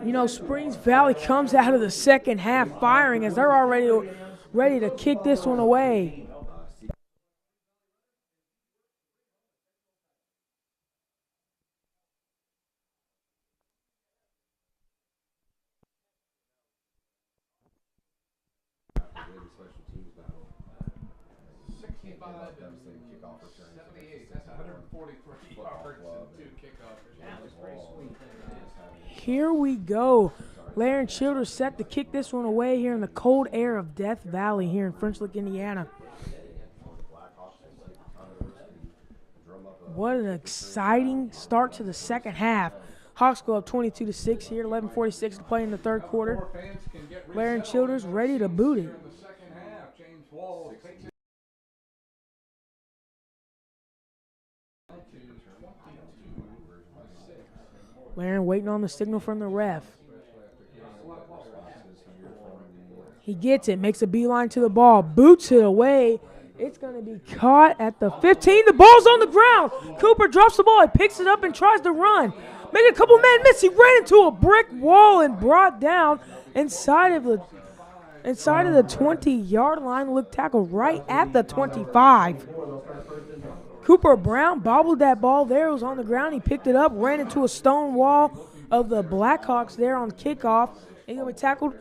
You know, Springs Valley comes out of the second half firing as they're already ready to kick this one away. Here we go. Laren Childers set to kick this one away here in the cold air of Death Valley here in French Lick, Indiana. What an exciting start to the second half. Hawks go up 22-6 here, 11:46 to play in the third quarter. Laren Childers ready to boot it. Laren waiting on the signal from the ref. He gets it, makes a beeline to the ball, boots it away. It's going to be caught at the 15. The ball's on the ground. Cooper drops the ball. He picks it up and tries to run. Make a couple men miss. He ran into a brick wall and brought down inside of the 20-yard line. Look, tackle right at the 25. Cooper Brown bobbled that ball there. It was on the ground. He picked it up, ran into a stone wall of the Blackhawks there on kickoff. And he'll be tackled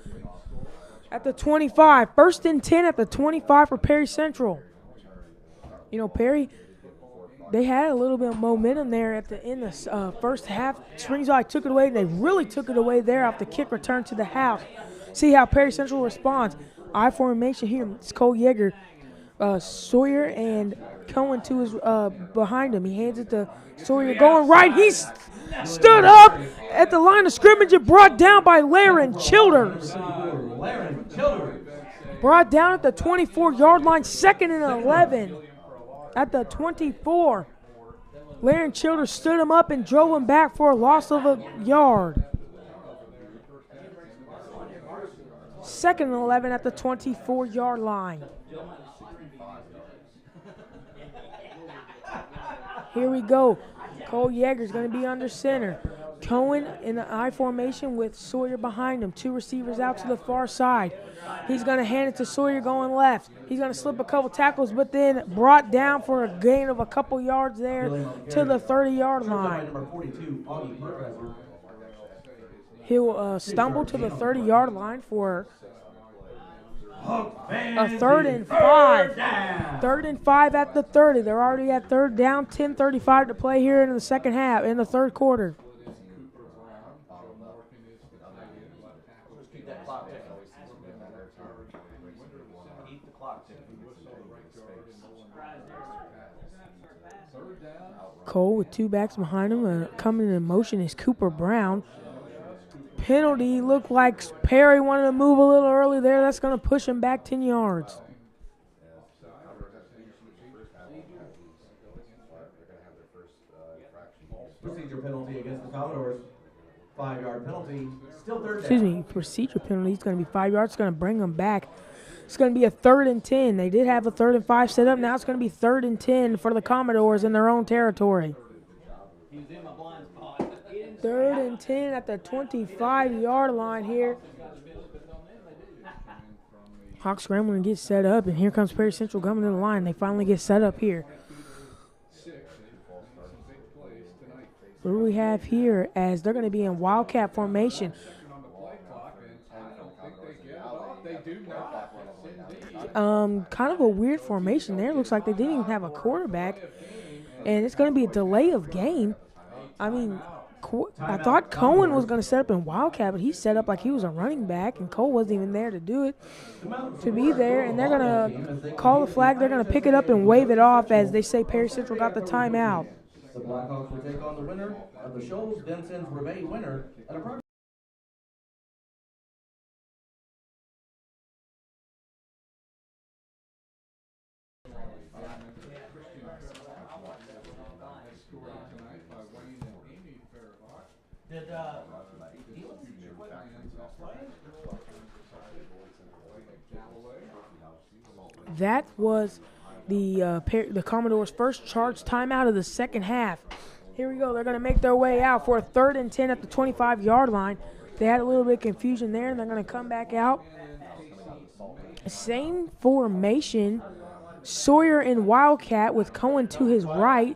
at the 25. 1st and 10 at the 25 for Perry Central. You know, Perry, they had a little bit of momentum there in the first half. Springs Valley took it away. They really took it away there off the kick return to the house. See how Perry Central responds. I formation here. It's Cole Yeager, Sawyer, and Cohen to his behind him. He hands it to Sawyer going right. He's stood up at the line of scrimmage and brought down by Laren Childers. Brought down at the 24-yard line, 2nd and 11 at the 24. Laren Childers stood him up and drove him back for a loss of a yard. 2nd and 11 at the 24-yard line. Here we go. Cole Yeager's going to be under center. Cohen in the I formation with Sawyer behind him. 2 receivers out to the far side. He's going to hand it to Sawyer going left. He's going to slip a couple tackles, but then brought down for a gain of a couple yards there to the 30-yard line. He'll stumble to the 30-yard line for a 3rd and 5. 3rd and 5 at the 30. They're already at third down, 10:35 to play here in the second half, in the third quarter. Cole with 2 backs behind him. Coming in motion is Cooper Brown. Penalty looked like Perry wanted to move a little early there. That's going to push him back 10 yards. Procedure penalty against the Commodores. 5-yard penalty. Still third down. Excuse me, procedure penalty. It's going to be 5 yards. It's going to bring them back. It's going to be a 3rd and 10. They did have a 3rd and 5 set up. Now it's going to be 3rd and 10 for the Commodores in their own territory. 3rd and 10 at the 25-yard line here. Hawks scrambling to get set up, and here comes Perry Central coming to the line. They finally get set up here. What do we have here as they're going to be in Wildcat formation? Kind of a weird formation there. Looks like they didn't even have a quarterback, and it's going to be a delay of game. I mean, I thought Cohen was going to set up in Wildcat, but he set up like he was a running back, and Cole wasn't even there to do it, to be there. And they're going to call the flag. They're going to pick it up and wave it off as they say Perry Central got the timeout. The Blackhawks will take on the winner of the Shoals Denson's Rebay winner at a That was the Commodores' first charged timeout of the second half. Here we go. They're going to make their way out for a 3rd and 10 at the 25-yard line. They had a little bit of confusion there, and they're going to come back out. Same formation. Sawyer in Wildcat with Cohen to his right.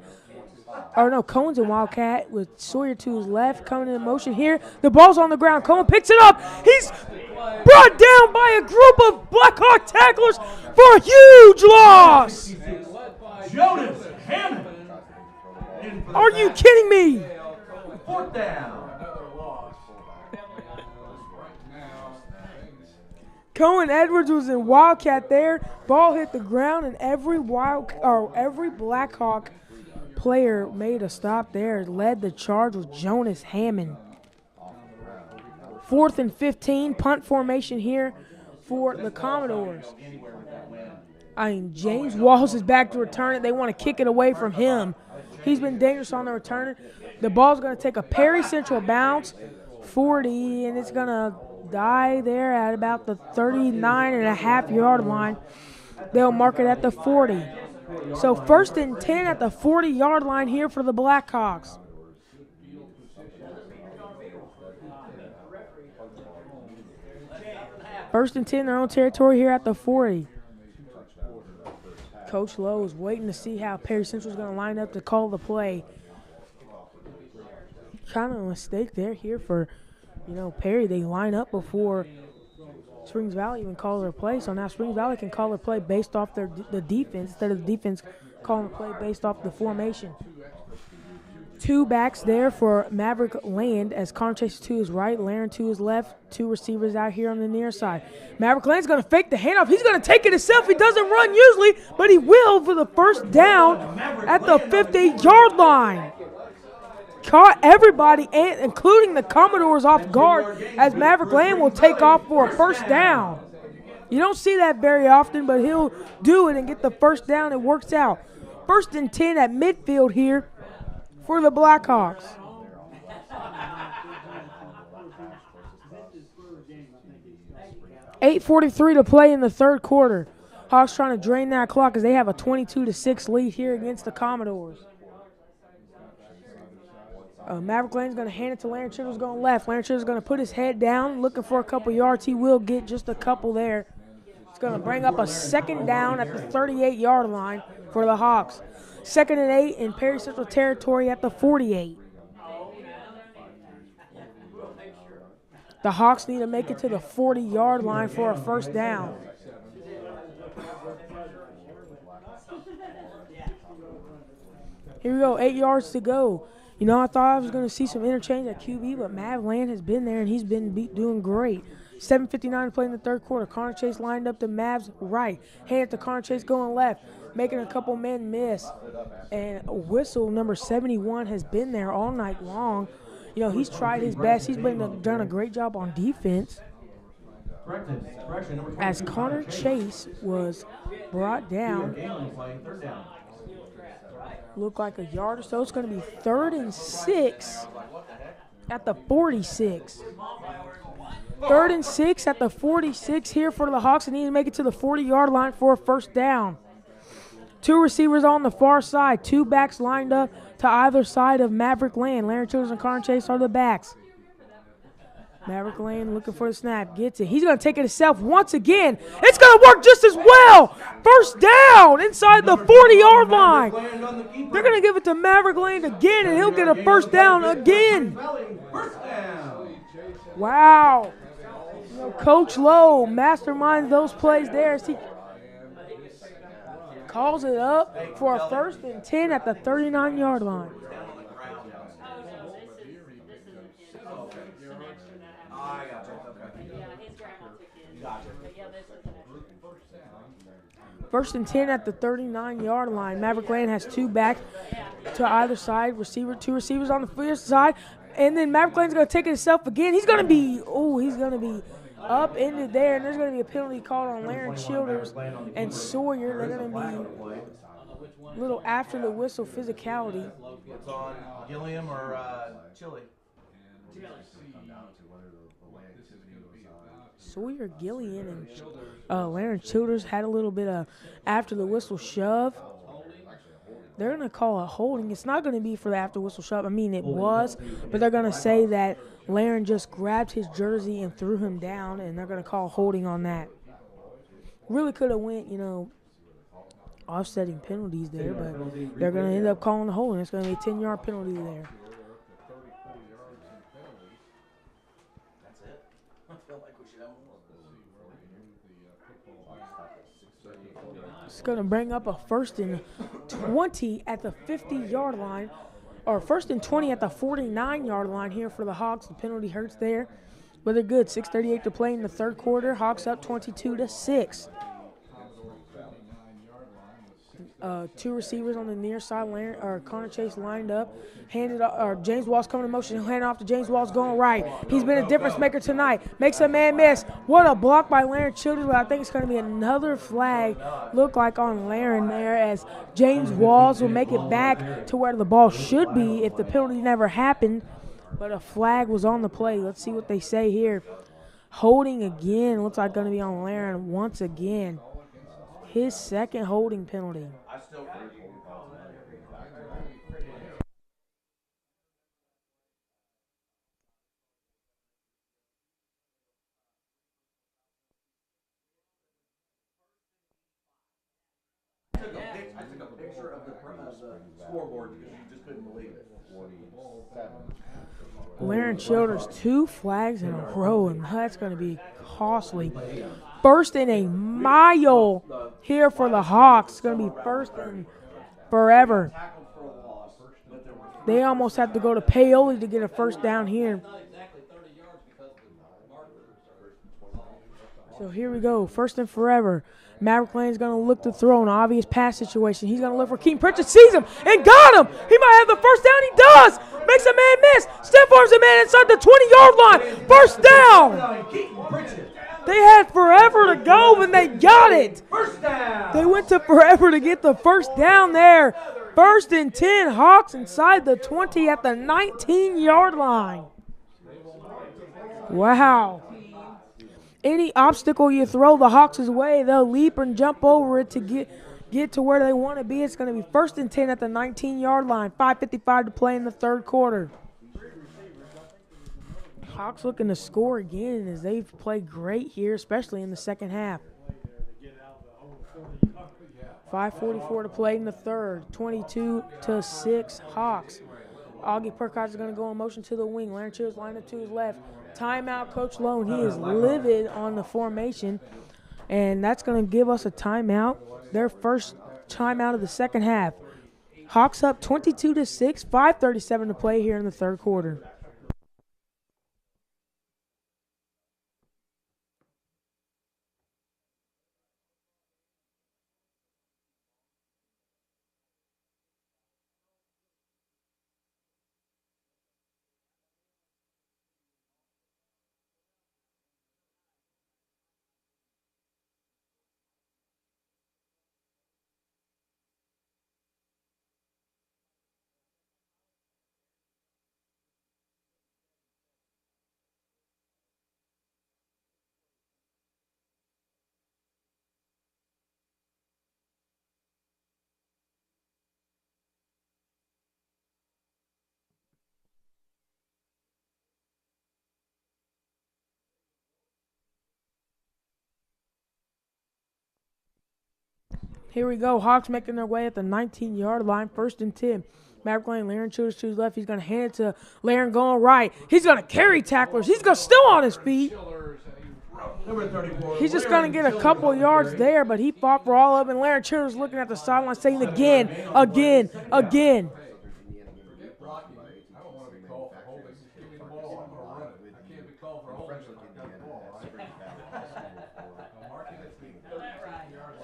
Or no, Cohen's in Wildcat with Sawyer to his left. Coming in motion here. The ball's on the ground. Cohen picks it up. He's brought down by a group of Blackhawk tacklers for a huge loss. Jonas Hammond. Are you kidding me? 4th down. Cohen Edwards was in Wildcat there. Ball hit the ground, and every Blackhawk player made a stop there. Led the charge with Jonas Hammond. 4th and 15, punt formation here for the Commodores. James Walls is back to return it. They want to kick it away from him. He's been dangerous on the return. The ball's going to take a Perry Central bounce, 40, and it's going to die there at about the 39.5-yard line. They'll mark it at the 40. So 1st and 10 at the 40-yard line here for the Blackhawks. First and 10, their own territory here at the 40. Coach Lowe is waiting to see how Perry Central is going to line up to call the play. Kind of a mistake there here for, Perry. They line up before Springs Valley even calls their play. So now Springs Valley can call their play based off the defense instead of the defense calling the play based off the formation. 2 backs there for Maverick Land as Connor Chase to his right, Laren to his left, 2 receivers out here on the near side. Maverick Land's going to fake the handoff. He's going to take it himself. He doesn't run usually, but he will for the first down at the 50-yard line. Caught everybody, including the Commodores, off guard as Maverick Land will take off for a first down. You don't see that very often, but he'll do it and get the first down. It works out. 1st and 10 at midfield here for the Blackhawks. $8:43 to play in the 3rd quarter. Hawks trying to drain that clock as they have a 22-6 lead here against the Commodores. Maverick Lane's going to hand it to Laren Chittle's going left. Laren Chittle's going to put his head down, looking for a couple yards. He will get just a couple there. It's going to bring up a 2nd down at the 38-yard line for the Hawks. 2nd and 8 in Perry Central territory at the 48. The Hawks need to make it to the 40-yard line for a first down. Here we go, 8 yards to go. I thought I was going to see some interchange at QB, but Mav Land has been there, and he's been doing great. 7:59 to play in the 3rd quarter. Connor Chase lined up to Mav's right. Hand it to Connor Chase going left, making a couple men miss. And Whistle, number 71, has been there all night long. He's tried his best. He's done a great job on defense. As Connor Chase was brought down, look like a yard or so. It's going to be 3rd and 6 at the 46. 3rd and 6 at the 46 here for the Hawks. They need to make it to the 40-yard line for a first down. 2 receivers on the far side. 2 backs lined up to either side of Maverick Land. Larry Childers and Connor Chase are the backs. Maverick Lane looking for the snap. Gets it. He's going to take it himself once again. It's going to work just as well. First down inside the 40-yard line. They're going to give it to Maverick Lane again, and he'll get a first down again. Wow. Coach Lowe masterminds those plays there as he calls it up for a 1st and 10 at the 39-yard line. First and 10 at the 39-yard line. Maverick Land has 2 backs to either side. 2 receivers on the far side. And then Maverick Land's going to take it himself again. He's going to be upended there. And there's going to be a penalty called on Laren Childers and Sawyer. They're going to be a little after the whistle physicality. It's on Gilliam or Chili. Sawyer Gillian and Laren Childers had a little bit of after the whistle shove. They're going to call a holding. It's not going to be for the after whistle shove. I mean, it was, but they're going to say that Laren just grabbed his jersey and threw him down, and they're going to call holding on that. Really could have went, offsetting penalties there, but they're going to end up calling a holding. It's going to be a 10-yard penalty there. That's it. I feel like we should have more. It's going to bring up a 1st and 20 at the 50-yard line, or 1st and 20 at the 49-yard line here for the Hawks. The penalty hurts there, but they're good. 6:38 to play in the third quarter. Hawks up 22-6. Two receivers on the near side. Connor Chase lined up. James Wall's coming in motion. He'll hand off to James Wall's going right. He's been a difference maker tonight. Makes a man miss. What a block by Laren Childers. I think it's going to be another flag. Look like on Laren there as James Walls will make it back to where the ball should be if the penalty never happened. But a flag was on the play. Let's see what they say here. Holding again. Looks like going to be on Laren once again. His second holding penalty. I took a picture of the scoreboard because you just couldn't believe it. Laren Childers, 2 flags in a row, and that's going to be costly. First and a mile here for the Hawks. It's going to be first and forever. They almost have to go to Paoli to get a first down here. So here we go, first and forever. Maverick Lane's going to look to throw an obvious pass situation. He's going to look for Keaton Pritchett, sees him, and got him. He might have the first down. He does. Makes a man miss. Stiff arms a man inside the 20-yard line. First down. They had forever to go, and they got it. First down. They went to forever to get the first down there. First and 10, Hawks inside the 20 at the 19-yard line. Wow. Any obstacle you throw the Hawks' way, they'll leap and jump over it to get to where they want to be. It's going to be first and 10 at the 19-yard line. 5:55 to play in the third quarter. Hawks looking to score again as they've played great here, especially in the second half. 5:44 to play in the third. 22-6 Hawks. Augie Perkins is going to go in motion to the wing. Laren Childers lined up to his left. Timeout, Coach Lone. He is livid on the formation, and that's going to give us a timeout. Their first timeout of the second half. Hawks up 22-6, 5:37 to play here in the third quarter. Here we go. Hawks making their way at the 19-yard line. First and 10. Maverick Lane, Laren Childers to his left. He's going to hand it to Laren going right. He's going to carry tacklers. He's still on his feet. He's just going to get a couple yards there, but he fought for all of it. And Laren Childers looking at the sideline saying again.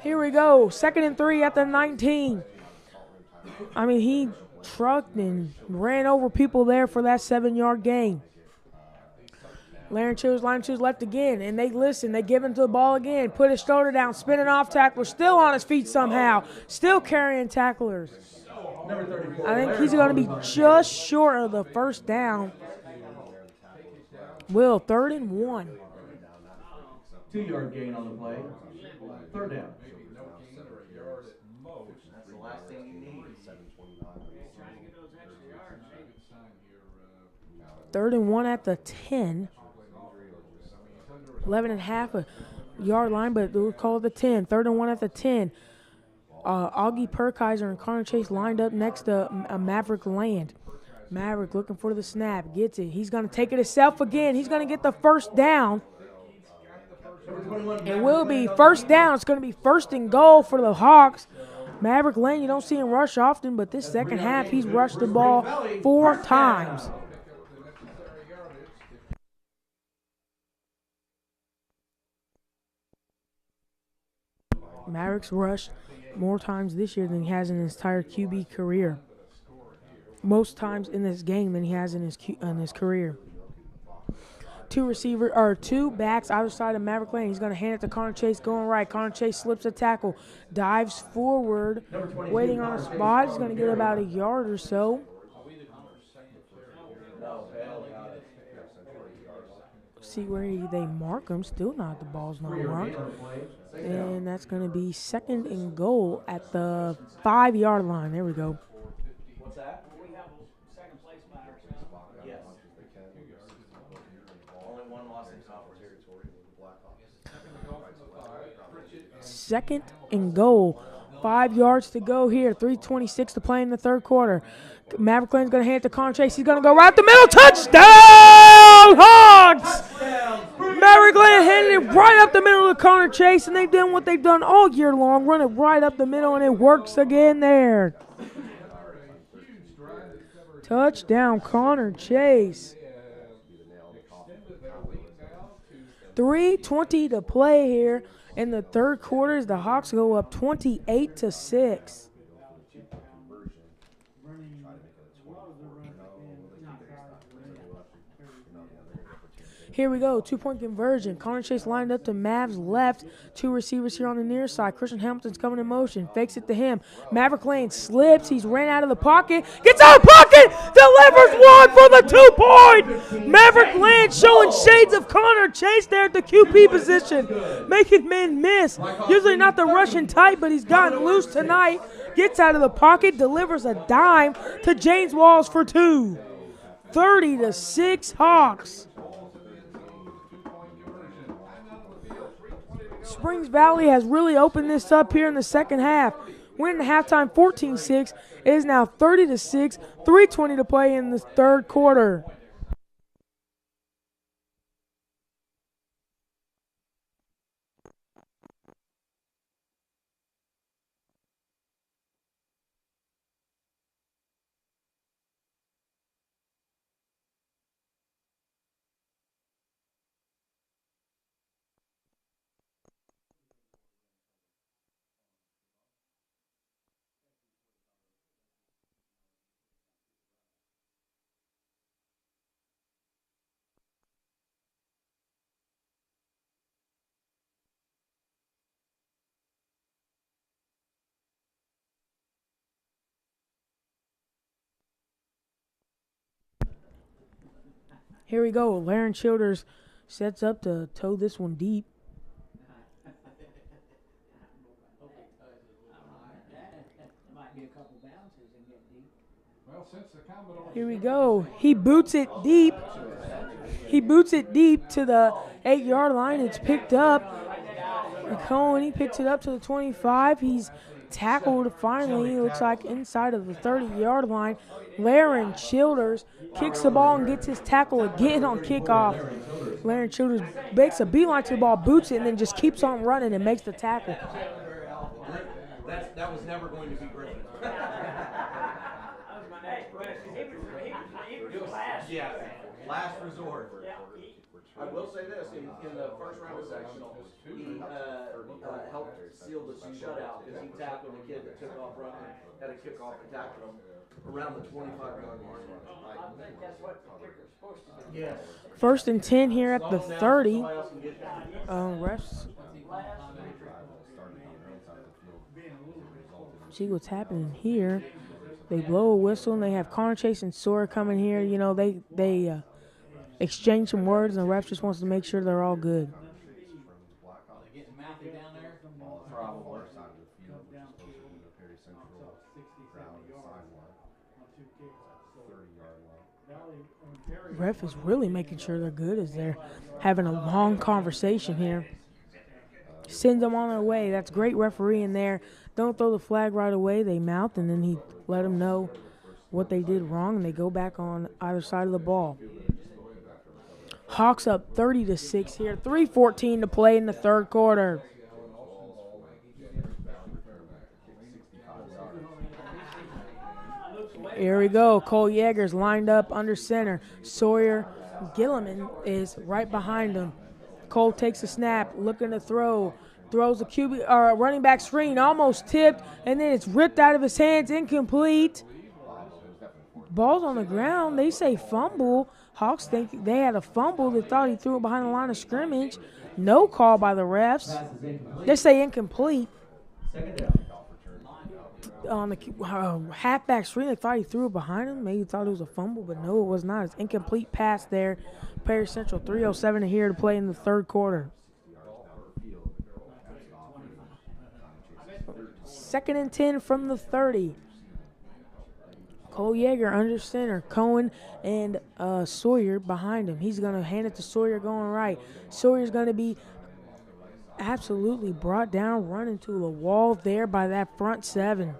Here we go. 2nd and 3 at the 19. I mean, he trucked and ran over people there for that 7-yard gain. Laren Childers, line to his left again, and they listen. They give him to the ball again. Put his shoulder down, spinning off tackler, still on his feet somehow, still carrying tacklers. I think he's going to be just short of the first down. Will, 3rd and 1. 2-yard gain on the play. 3rd down. No consider a yard at most. That's the last thing you need. 3rd and 1 at the 10. 11.5 yard line, but we'll call it the 10. 3rd and 1 at the 10. Augie Perkaiser and Connor Chase lined up next to Maverick Land. Maverick looking for the snap. Gets it. He's going to take it himself again. He's going to get the 1st down. It will be 1st down. It's going to be 1st and goal for the Hawks. Maverick Lane, you don't see him rush often, but this second half, he's rushed the ball 4 times. Maverick's rushed more times this year than he has in his entire QB career. Most times in this game than he has in his career. 2 backs either side of Maverick Lane. He's going to hand it to Connor Chase going right. Connor Chase slips a tackle, dives forward, waiting on a spot. He's going to get about a yard or so. See where they mark him. Still not. The ball's not marked. And that's going to be 2nd and goal at the 5-yard line. There we go. What's that? We have 2nd place batters. Yes. Only one loss in conference territory with the Blackhawks. 2nd and goal. 5 yards to go here. 3:26 to play in the 3rd quarter. Maverick Lane's going to hand it to Connor Chase. He's going to go right up the middle. Touchdown, Hawks! Maverick Lane handed it right up the middle to Connor Chase, and they've done what they've done all year long, run it right up the middle, and it works again there. Touchdown, Connor Chase. 3:20 to play here in the 3rd quarter as the Hawks go up 28-6. Here we go, 2-point conversion. Connor Chase lined up to Mav's left. 2 receivers here on the near side. Christian Hamilton's coming in motion. Fakes it to him. Maverick Lane slips. He's ran out of the pocket. Gets out of the pocket. Delivers one for the 2-point. Maverick Lane showing shades of Connor Chase there at the QB position. Making men miss. Usually not the Russian type, but he's gotten loose tonight. Gets out of the pocket. Delivers a dime to James Walls for 2. 30-6 Hawks. Springs Valley has really opened this up here in the 2nd half. Winning the halftime 14-6. It is now 30-6. 3:20 to play in the 3rd quarter. Here we go. Laren Childers sets up to toe this one deep. Here we go. He boots it deep. He boots it deep to the 8-yard line. It's picked up. Cohen, he picks it up to the 25. He's tackled finally. It looks like inside of the 30-yard line. Laren Childers kicks the ball and gets his tackle again on kickoff. Laren Childers makes a beeline to the ball, boots it, and then just keeps on running and makes the tackle. That was never going to be Griffin. Yeah, last resort. I will say this, in the first round of sectionals, he helped seal the shutout because he tackled a kid that took off running, had a kickoff and tackled him around the 25-yard line. I think that's what the kicker's supposed to do. Yes. 1st and 10 here at the 30. Refs. See what's happening here. They blow a whistle, and they have Connor Chase and Sawyer coming here. You know, they exchange some words, and the ref just wants to make sure they're all good. Ref is really making sure they're good as they're having a long conversation here. Sends them on their way. That's great refereeing there. Don't throw the flag right away. They mouth, and then he let them know what they did wrong, and they go back on either side of the ball. Hawks up 30-6 here. 3:14 to play in the third quarter. Here we go. Cole Yeager's lined up under center. Sawyer Gilliman is right behind him. Cole takes a snap, looking to throw. Throws a running back screen, almost tipped, and then it's ripped out of his hands, incomplete. Ball's on the ground. They say fumble. Hawks think they had a fumble. They thought he threw it behind the line of scrimmage. No call by the refs. They say incomplete. Second down. On the halfback screen, they thought he threw it behind him. Maybe thought it was a fumble, but no, it was not. It's incomplete pass there. Perry Central 3:07 to here to play in the third quarter. 2nd and 10 from the 30. Cole Yeager under center. Cohen and Sawyer behind him. He's going to hand it to Sawyer going right. Sawyer's going to be absolutely brought down, run into the wall there by that front seven.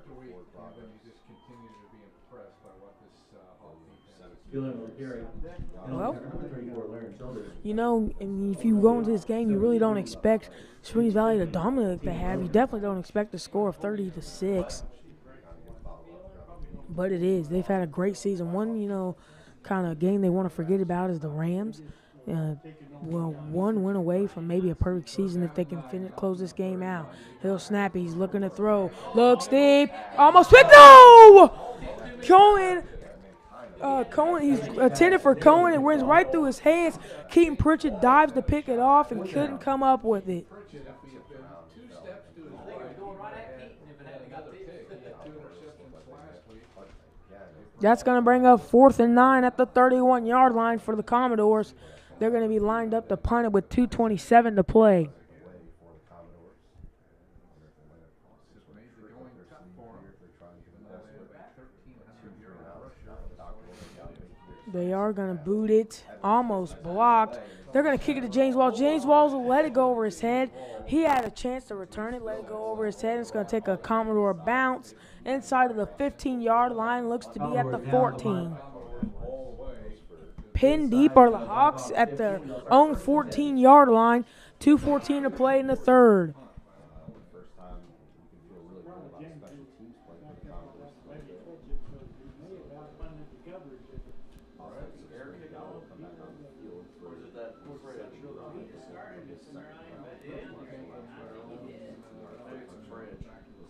Well, you know, if you go into this game, you really don't expect Springs Valley to dominate like they have. You definitely don't expect a score of 30-6. But it is. They've had a great season. One, you know, kind of game they want to forget about is the Rams. Well, one win away from maybe a perfect season if they can close this game out. He'll snap. He's looking to throw. Looks deep. Almost picked. No! Cohen, he's intended for Cohen. It runs right through his hands. Keaton Pritchett dives to pick it off and couldn't come up with it. That's going to bring up 4th and 9 at the 31-yard line for the Commodores. They're going to be lined up to punt it with 2:27 to play. They are going to boot it. Almost blocked. They're going to kick it to James Walls. James Walls will let it go over his head. He had a chance to return it, let it go over his head. It's going to take a Commodore bounce inside of the 15-yard line. Looks to be at the 14. Pinned deep are the Hawks at their own 14-yard line. 2:14 to play in the third.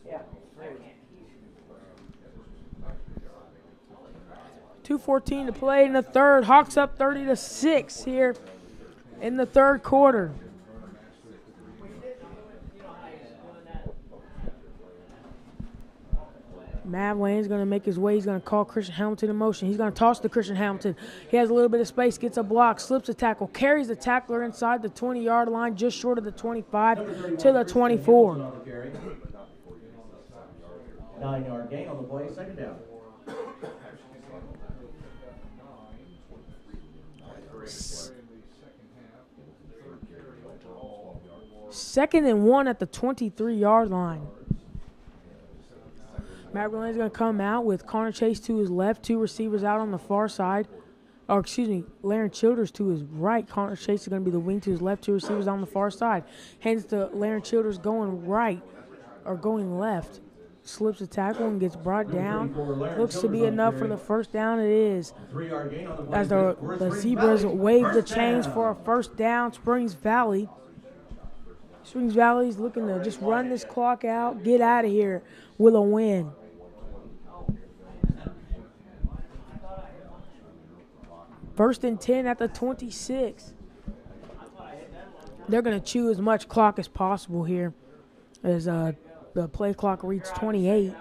Yeah. 2:14 to play in the third. Hawks up 30-6 here in the third quarter. Matt Lane's going to make his way. He's going to call Christian Hamilton in motion. He's going to toss to Christian Hamilton. He has a little bit of space, gets a block, slips a tackle, carries the tackler inside the 20-yard line, just short of the 25 to the 24. 9-yard gain on the play, second down. Second and 1 at the 23-yard line. Matt Lane's going to come out with Connor Chase to his left, 2 receivers out on the far side. Laren Childers to his right. Connor Chase is going to be the wing to his left, 2 receivers on the far side. Hands to Laren Childers going right or going left. Slips a tackle and gets brought down. Looks to be enough for the first down. It is. As the Zebras wave the chains for a first down. Springs Valley's looking to just run this clock out, get out of here with a win. First and 10 at the 26. They're going to chew as much clock as possible here as the play clock reads 28.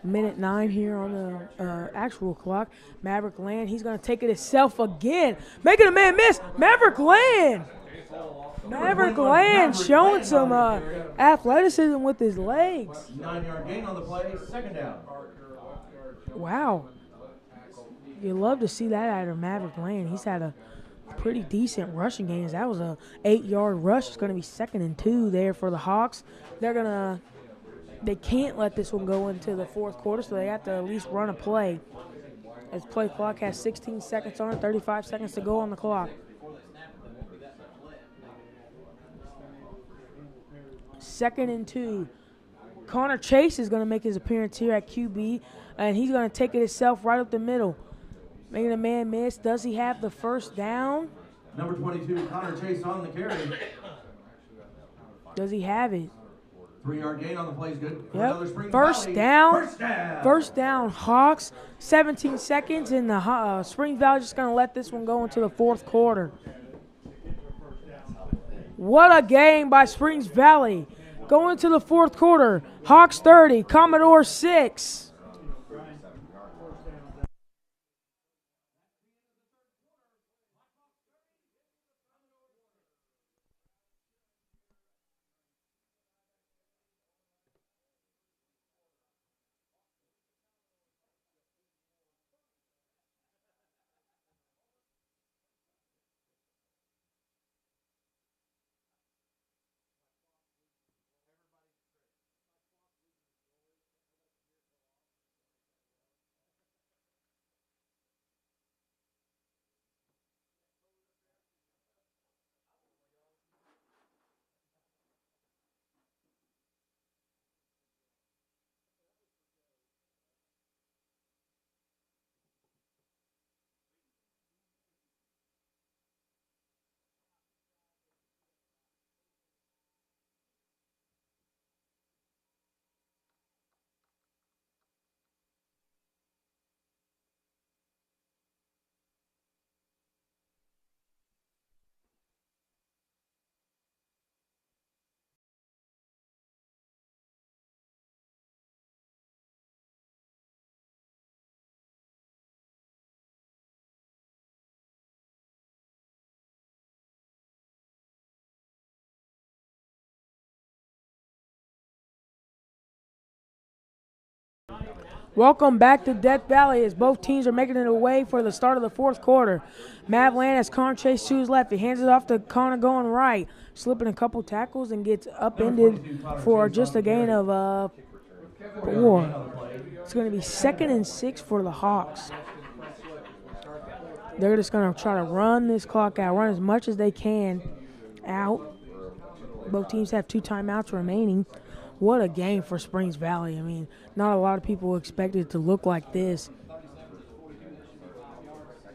Minute 9 here on the actual clock. Maverick Land, he's going to take it himself again. Making a man miss. Maverick Land showing some athleticism with his legs. 9-yard gain on the play, second down. Wow. You love to see that out of Maverick Land. He's had a pretty decent rushing game. That was a 8-yard rush. It's going to be 2nd and 2 there for the Hawks. They can't let this one go into the fourth quarter, so they have to at least run a play. As play clock has 16 seconds on it, 35 seconds to go on the clock. 2nd and 2. Connor Chase is going to make his appearance here at QB, and he's going to take it himself right up the middle. Making a man miss. Does he have the first down? Number 22, Connor Chase on the carry. Does he have it? 3-yard gain on the play is good. Yep. First down. First down, Hawks. 17 seconds, and the Springs Valley just going to let this one go into the fourth quarter. What a game by Springs Valley. Going to the fourth quarter. Hawks 30, Commodores 6. Welcome back to Death Valley as both teams are making it away for the start of the fourth quarter. Mav Land has Connor Chase to his left. He hands it off to Connor going right, slipping a couple tackles and gets upended for just a gain of 4. It's going to be 2nd and 6 for the Hawks. They're just going to try to run this clock out, run as much as they can out. Both teams have 2 timeouts remaining. What a game for Springs Valley. I mean, not a lot of people expected it to look like this.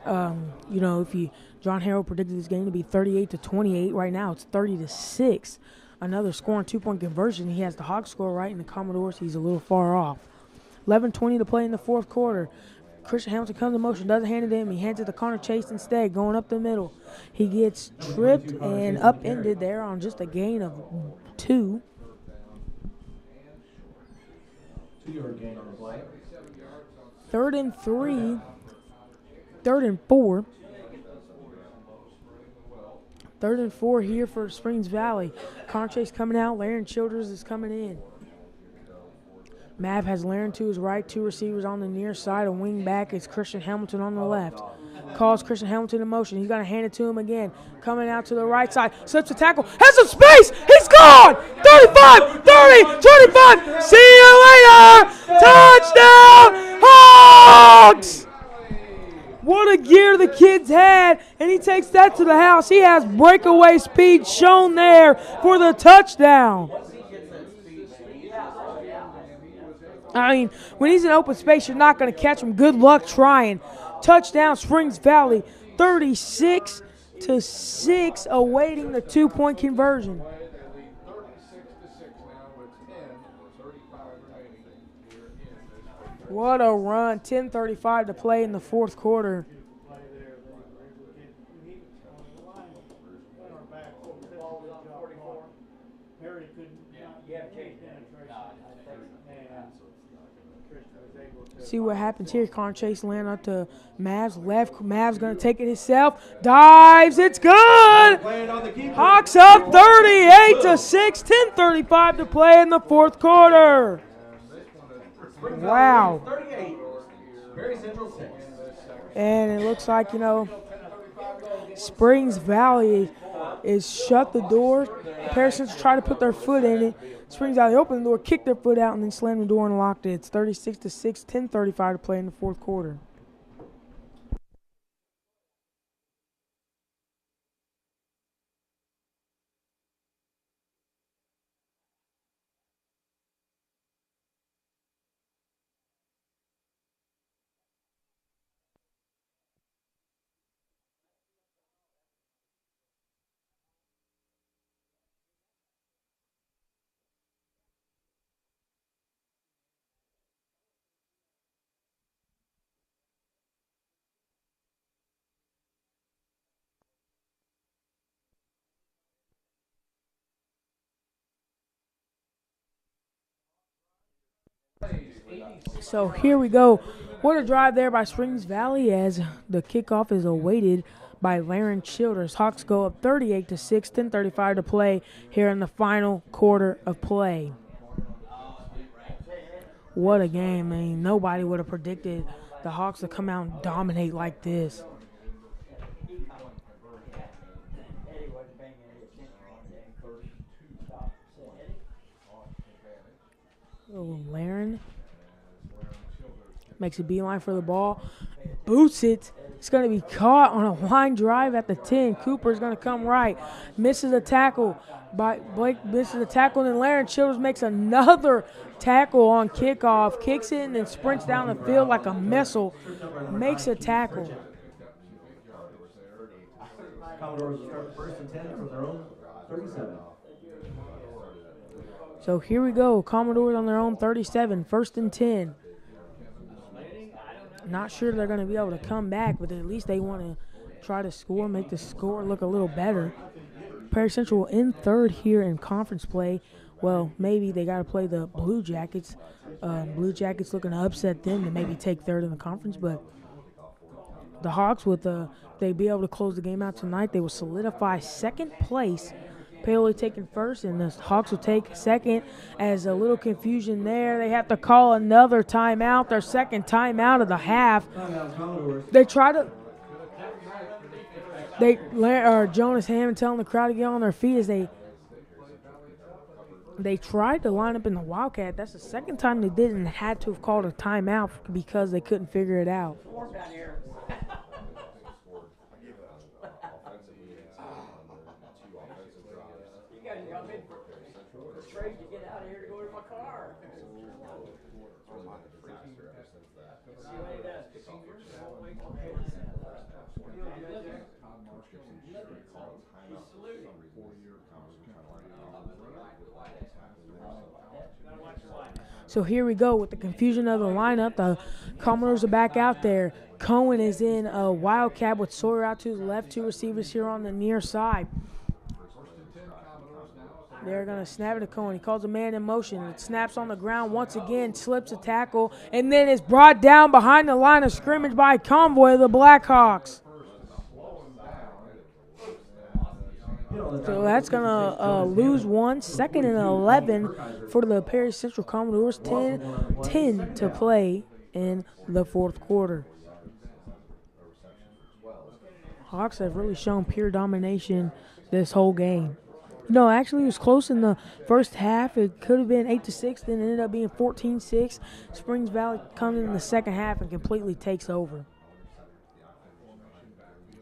John Harrell predicted this game to be 38-28. Right now it's 30-6. Another score and 2-point conversion. He has the Hawks score right, and the Commodores, he's a little far off. 11:20 to play in the fourth quarter. Christian Hamilton comes in motion, doesn't hand it to him. He hands it to Connor Chase instead, going up the middle. He gets tripped and upended there on just a gain of 2. 2-yard gain on the play. 3rd and 3. 3rd and 4. 3rd and 4 here for Springs Valley. Connor Chase coming out. Laren Childers is coming in. Mav has Laren to his right. 2 receivers on the near side. A wing back is Christian Hamilton on the left. Calls Christian Hamilton in motion. He's going to hand it to him again. Coming out to the right side. Slips a tackle. Has some space. He's gone. 35, 30, 25. See you later. Touchdown, Hawks. What a gear the kids had. And he takes that to the house. He has breakaway speed shown there for the touchdown. I mean, when he's in open space, you're not going to catch him. Good luck trying. Touchdown, Springs Valley, 36-6, awaiting the 2-point conversion. What a run. 10:35 to play in the fourth quarter. See what happens here. Connor Chase land up to Mavs left. Mavs going to take it himself. Dives. It's good. Hawks up 38-6. 10:35 to play in the fourth quarter. Wow. 38. Very Central 6. And it looks like, Springs Valley is shut the door. Paris Central tried to put their foot in it. Springs Valley opened the door, kicked their foot out, and then slammed the door and locked it. It's 36-6, 10:35 to play in the fourth quarter. So here we go. What a drive there by Springs Valley as the kickoff is awaited by Laren Childers. Hawks go up 38-6, 10:35 to play here in the final quarter of play. What a game. I mean, nobody would have predicted the Hawks to come out and dominate like this. Oh, Laren makes a beeline for the ball, boots it. It's going to be caught on a line drive at the 10. Cooper's going to come right, misses a tackle. Blake misses a tackle, and then Laren Childers makes another tackle on kickoff, kicks it, and then sprints down the field like a missile, makes a tackle. Commodores will start first and 10 from their own 37. So here we go. Commodores on their own 37, first and 10. Not sure they're going to be able to come back, but at least they want to try to score, make the score look a little better. Paris Central in third here in conference play. Well, maybe they got to play the Blue Jackets. Blue Jackets looking to upset them to maybe take third in the conference, but the Hawks, they be able to close the game out tonight, they will solidify second place. Paoli taking first, and the Hawks will take second. As a little confusion there, they have to call another timeout, their second timeout of the half. They try to Jonas Hammond telling the crowd to get on their feet as they tried to line up in the Wildcat. That's the second time they did and had to have called a timeout because they couldn't figure it out. So here we go with the confusion of the lineup. The Commodores are back out there. Cohen is in a Wildcat with Sawyer out to the left, two receivers here on the near side. They're going to snap it to Cohen. He calls a man in motion. It snaps on the ground once again, slips a tackle, and then is brought down behind the line of scrimmage by a convoy of the Blackhawks. So that's going to lose one. Second and 11 for the Paris Central Commodores. 10 to play in the fourth quarter. Hawks have really shown pure domination this whole game. No, actually it was close in the first half. It could have been 8-6, then it ended up being 14-6. Springs Valley comes in the second half and completely takes over.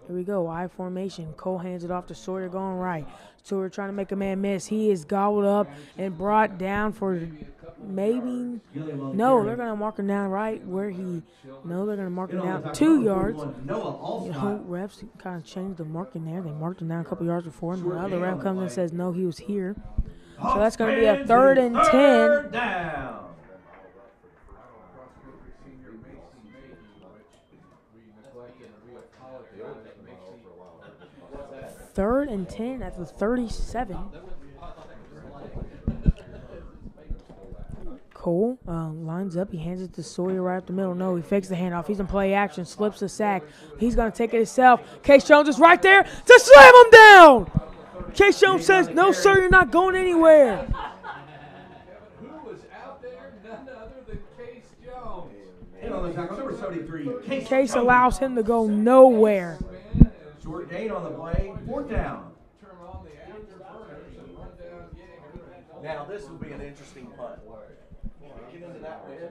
Here we go, I formation. Cole hands it off to Sawyer going right. Sawyer trying to make a man miss. He is gobbled up and brought down for maybe – no, they're going to mark him down right where he – no, they're going to mark him down 2 yards. Refs kind of changed the marking there. They marked him down a couple yards before, and the other ref comes in and says, no, he was here. So that's going to be a 3rd and 10. Down. 3rd and 10 at the 37. Cole lines up. He hands it to Sawyer right up the middle. No, he fakes the handoff. He's in play action, slips the sack. He's going to take it himself. Case Jones is right there to slam him down. Case Jones says, no, sir, you're not going anywhere. Who was out there? None other than Case Jones. And on the tackle, number 73, 33. Case allows him to go nowhere. Short gain on the play. 4th down. Now this will be an interesting punt. Get into that wind.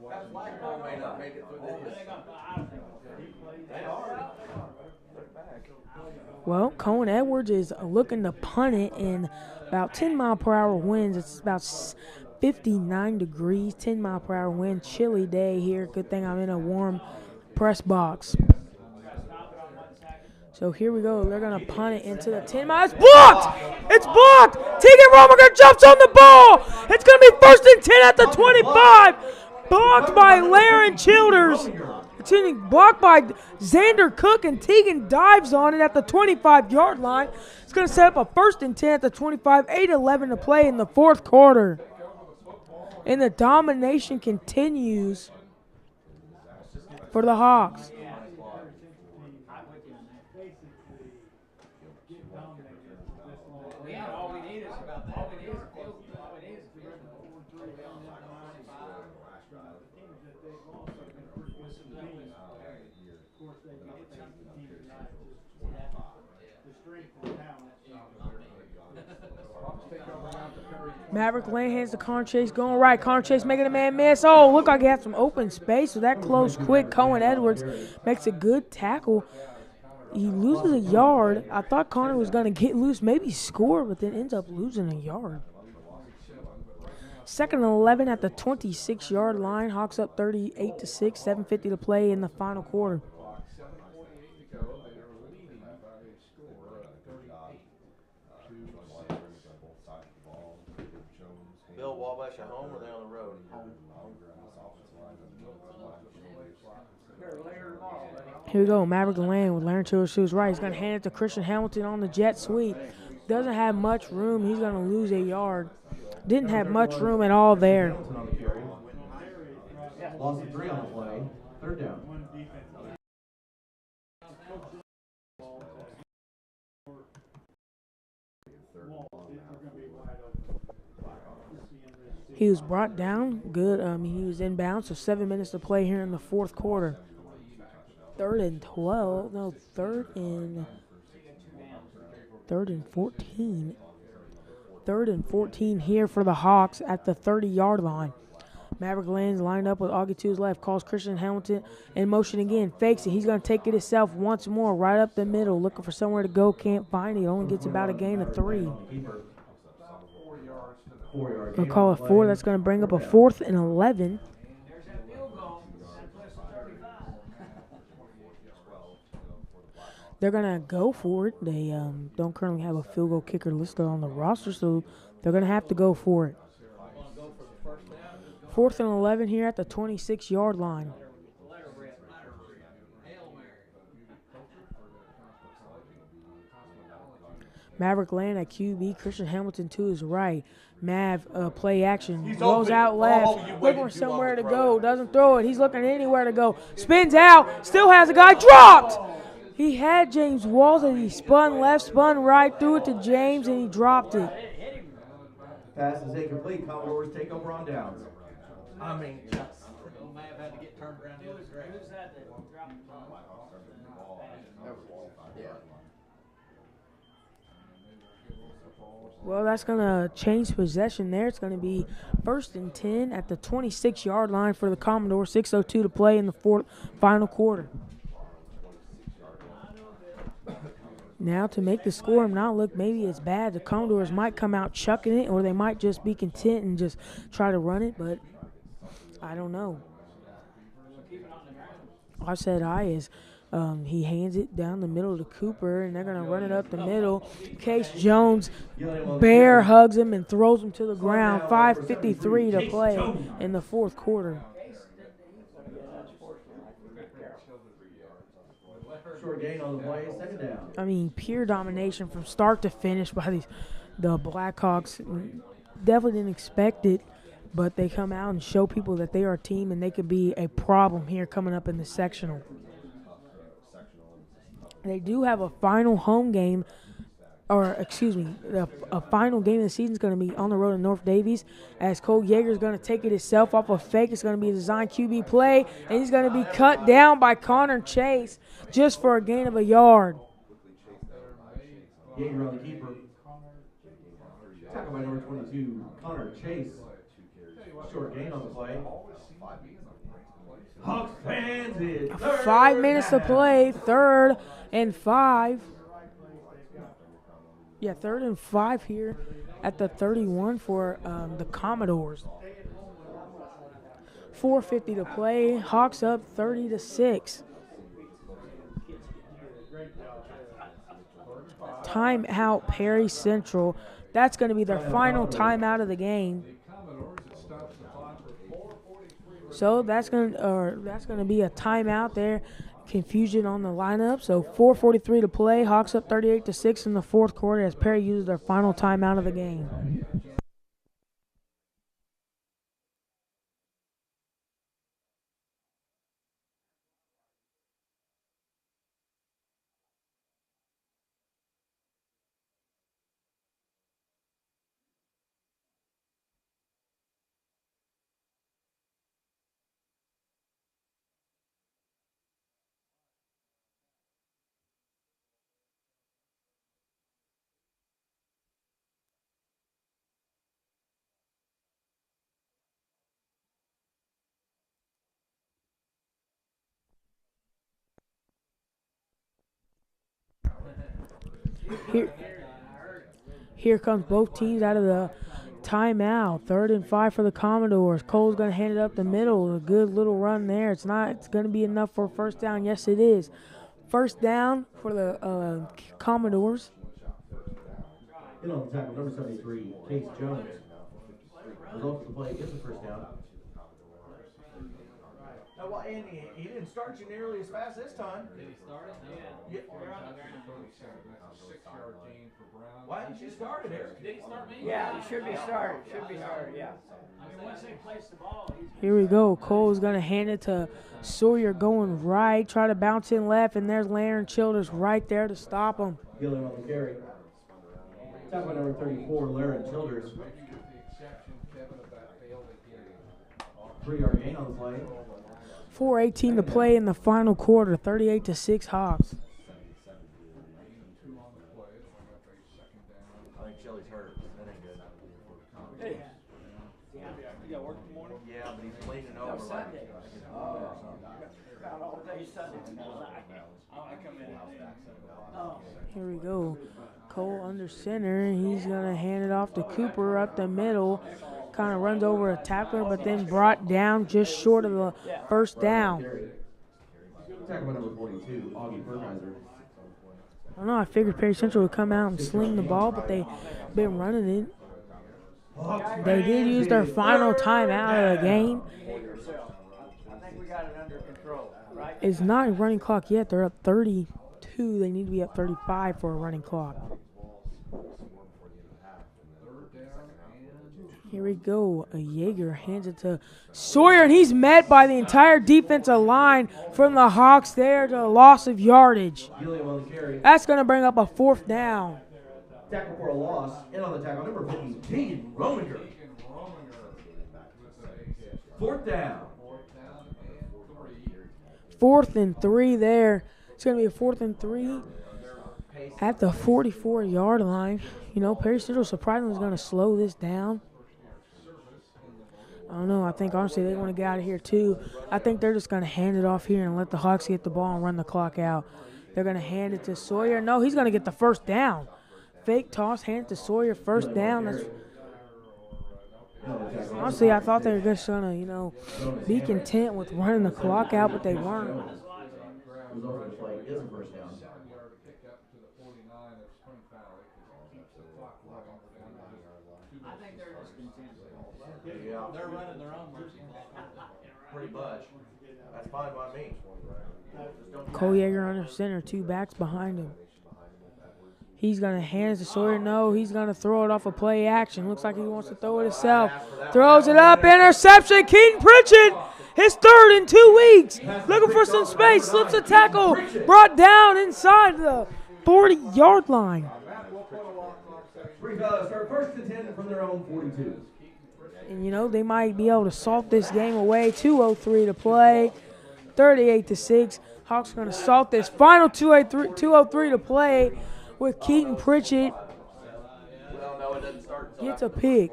That flagpole may not make it through this. They are. They're back. Well, Cohen Edwards is looking to punt it in about 10-mile-per-hour winds. It's about 59 degrees, 10-mile-per-hour wind, chilly day here. Good thing I'm in a warm press box. So here we go. They're going to punt it into the 10 miles. Blocked! It's blocked! Tegan Rominger jumps on the ball! It's going to be 1st and 10 at the 25. Blocked by Laren Childers. It's blocked by Xander Cook, and Tegan dives on it at the 25-yard line. It's going to set up a 1st and 10 at the 25, 8:11 to play in the 4th quarter. And the domination continues for the Hawks. Maverick Lane hands to Connor Chase going right. Connor Chase making a man miss. Oh, look like he had some open space. So that close quick. Cohen Edwards makes a good tackle. He loses a yard. I thought Connor was going to get loose, maybe score, but then ends up losing a yard. 2nd and 11 at the 26-yard line. Hawks up 38-6, 7:50 to play in the final quarter. Bill Wabash at home or they on the road? Home. Here we go. Maverick Lane with Laren Childers to his right. He's going to hand it to Christian Hamilton on the jet sweep. Doesn't have much room. He's going to lose a yard. Didn't have much room at all there. Loss of 3 on the play. 3rd down. He was brought down. Good. He was inbound, so 7 minutes to play here in the 4th quarter. 3rd and 12. No, 3rd and 14. 3rd and 14 here for the Hawks at the 30-yard line. Maverick Lane's lined up with Augie to his left. Calls Christian Hamilton in motion again. Fakes it. He's going to take it himself once more. Right up the middle. Looking for somewhere to go. Can't find it. Only gets about a gain of 3. They'll call it 4. That's going to bring up a 4th and 11. They're going to go for it. They don't currently have a field goal kicker listed on the roster, so they're going to have to go for it. 4th and 11 here at the 26-yard line. Maverick Lane at QB, Christian Hamilton to his right. Mav, play action, rolls out left, looking for somewhere to go, doesn't throw it. He's looking anywhere to go, spins out, still has a guy, dropped! He had James Walls and he spun left, spun right, threw it to James, and he dropped it. Pass is incomplete. Commodores take over on downs. Well, that's going to change possession there. It's going to be 1st and 10 at the 26-yard line for the Commodores. 6:02 to play in the final quarter. Now to make the score not look maybe as bad, the Commodores might come out chucking it, or they might just be content and just try to run it, but I don't know. All I said is he hands it down the middle to Cooper, and they're going to run it up the middle. Case Jones bear hugs him and throws him to the ground. 5:53 to play in the 4th quarter. Short gain on the play, 2nd down. I mean, pure domination from start to finish by the Blackhawks. Definitely didn't expect it, but they come out and show people that they are a team and they could be a problem here coming up in the sectional. They do have a final home game or excuse me, a final game of the season is going to be on the road in North Davies, as Cole Yeager is going to take it himself off a fake. It's going to be a design QB play, and he's going to be cut down by Connor Chase just for a gain of a yard. Yeager on the keeper. Tackled by number 22, Connor Chase. Short gain on the play. Hawks fans it. 5 minutes to play, 3rd and 5. Yeah, 3rd and 5 here at the 31 for the Commodores. 4:50 to play. Hawks up 30-6. Timeout, Perry Central. That's going to be their final timeout of the game. So that's going to be a timeout there. Confusion on the lineup. So 4:43 to play. Hawks up 38-6 in the 4th quarter as Perry uses their final timeout of the game. Here comes both teams out of the timeout. 3rd and 5 for the Commodores. Cole's going to hand it up the middle. A good little run there. It's going to be enough for a first down. Yes, it is. First down for the Commodores. In on the tackle, number 73, Case Jones. Result of the play is the first down. Now, well, Andy, he didn't start you nearly as fast this time. Did he start it? Yeah. That's a 6-yard gain for Brown. Why didn't you start it, Eric? Did he start me? Yeah, it should be started. Yeah. I mean, once they place the ball, Here we go. Cole's going to hand it to Sawyer going right. Try to bounce in left, and there's Laren Childers right there to stop him. Gilliam on the carry. Tackle number 34, Laren Childers. 3-yard gain on the play. 4:18 to play in the final quarter. 38-6 Hawks. I think Shelly's hurt. That ain't good. Hey. Yeah. You got work in the morning? Yeah, but he's leaning over. No, like- Sunday. About all day Sunday. I come in. Oh. Here we go. Cole under center, and he's going to hand it off to Cooper up the middle. Kind of runs over a tackler, but then brought down just short of the first down. Tackle number 42, Augie Fertilizer. I don't know. I figured Perry Central would come out and sling the ball, but they've been running it. They did use their final timeout of the game. I think we got it under control, right? It's not a running clock yet. They're up 32. They need to be up 35 for a running clock. Here we go. Yeager hands it to Sawyer, and he's met by the entire defensive line from the Hawks there to a loss of yardage. Gilliam on the carry. That's going to bring up a 4th down. Tackle for a loss. In on the tackle, number 50, Tegan Rominger. 4th down. 4th and 3 there. It's going to be a 4th and 3 at the 44-yard line. You know, Perry Central surprisingly is going to slow this down. I don't know. I think, honestly, they want to get out of here, too. I think they're just going to hand it off here and let the Hawks get the ball and run the clock out. They're going to hand it to Sawyer. No, he's going to get the first down. Fake toss, hand it to Sawyer, first down. That's, honestly, I thought they were just going to, you know, be content with running the clock out, but they weren't. Result of the play is a first down. I think they're just content. Yeah, They're running their own mercy. pretty much. That's fine by me. Cole Yeager under center, 2 backs behind him. He's going to hand it to Sawyer. No, he's going to throw it off a play action. Looks like he wants to throw it himself. Throws it up. Interception. Keaton Pritchett. His 3rd in 2 weeks. Looking for some space. Slips a tackle. Brought down inside the 40-yard line. Start first and 10 from their own 42. And, you know, they might be able to salt this game away. 2:03 to play, 38-6. Hawks are going to salt this. Final 2:03 to play with Keaton Pritchett. Well, no, it doesn't start until Gets a pick.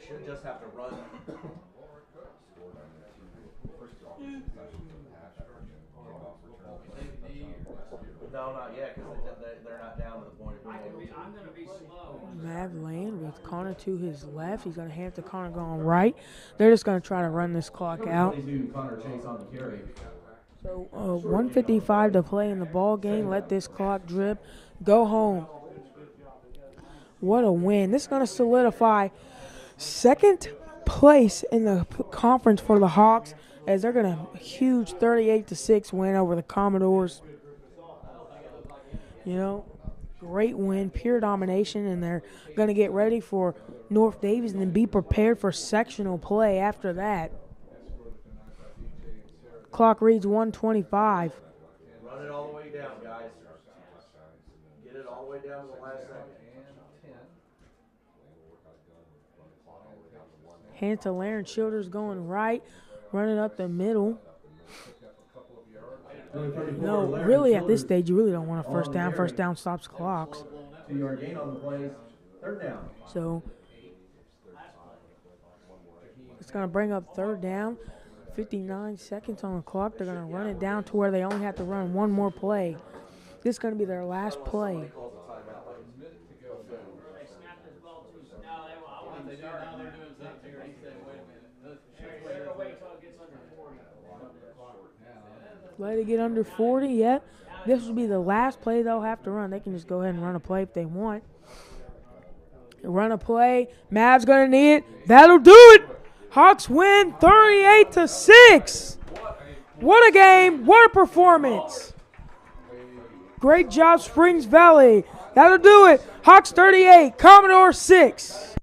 Should just have to run. No, not yet, because they're not down to the point of being able to. I'm going to be slow. Mav Lane with Connor to his left. He's going to hand it to Connor going right. They're just going to try to run this clock out. Connor Chase on the carry. So 1:55 to play in the ball game. Let this clock drip. Go home. What a win. This is going to solidify second place in the conference for the Hawks as they're going to huge 38-6 win over the Commodores. You know, great win, pure domination, and they're going to get ready for North Davies and then be prepared for sectional play after that. Clock reads 1:25. Run it all the way down, guys. Get it all the way down to the last second. Hand to Laren Childers going right, running up the middle. No, really at this stage, you really don't want a first down. First down stops clocks. 2-yard gain on the plays. Third down. So it's going to bring up third down. 59 seconds on the clock. They're going to run it down to where they only have to run one more play. This is going to be their last play. Let it get under 40 yet. This will be the last play they'll have to run. They can just go ahead and run a play if they want. Run a play. Mav's going to need it. That'll do it. Hawks win 38-6. What a game. What a performance. Great job, Springs Valley. That'll do it. Hawks 38, Commodore 6.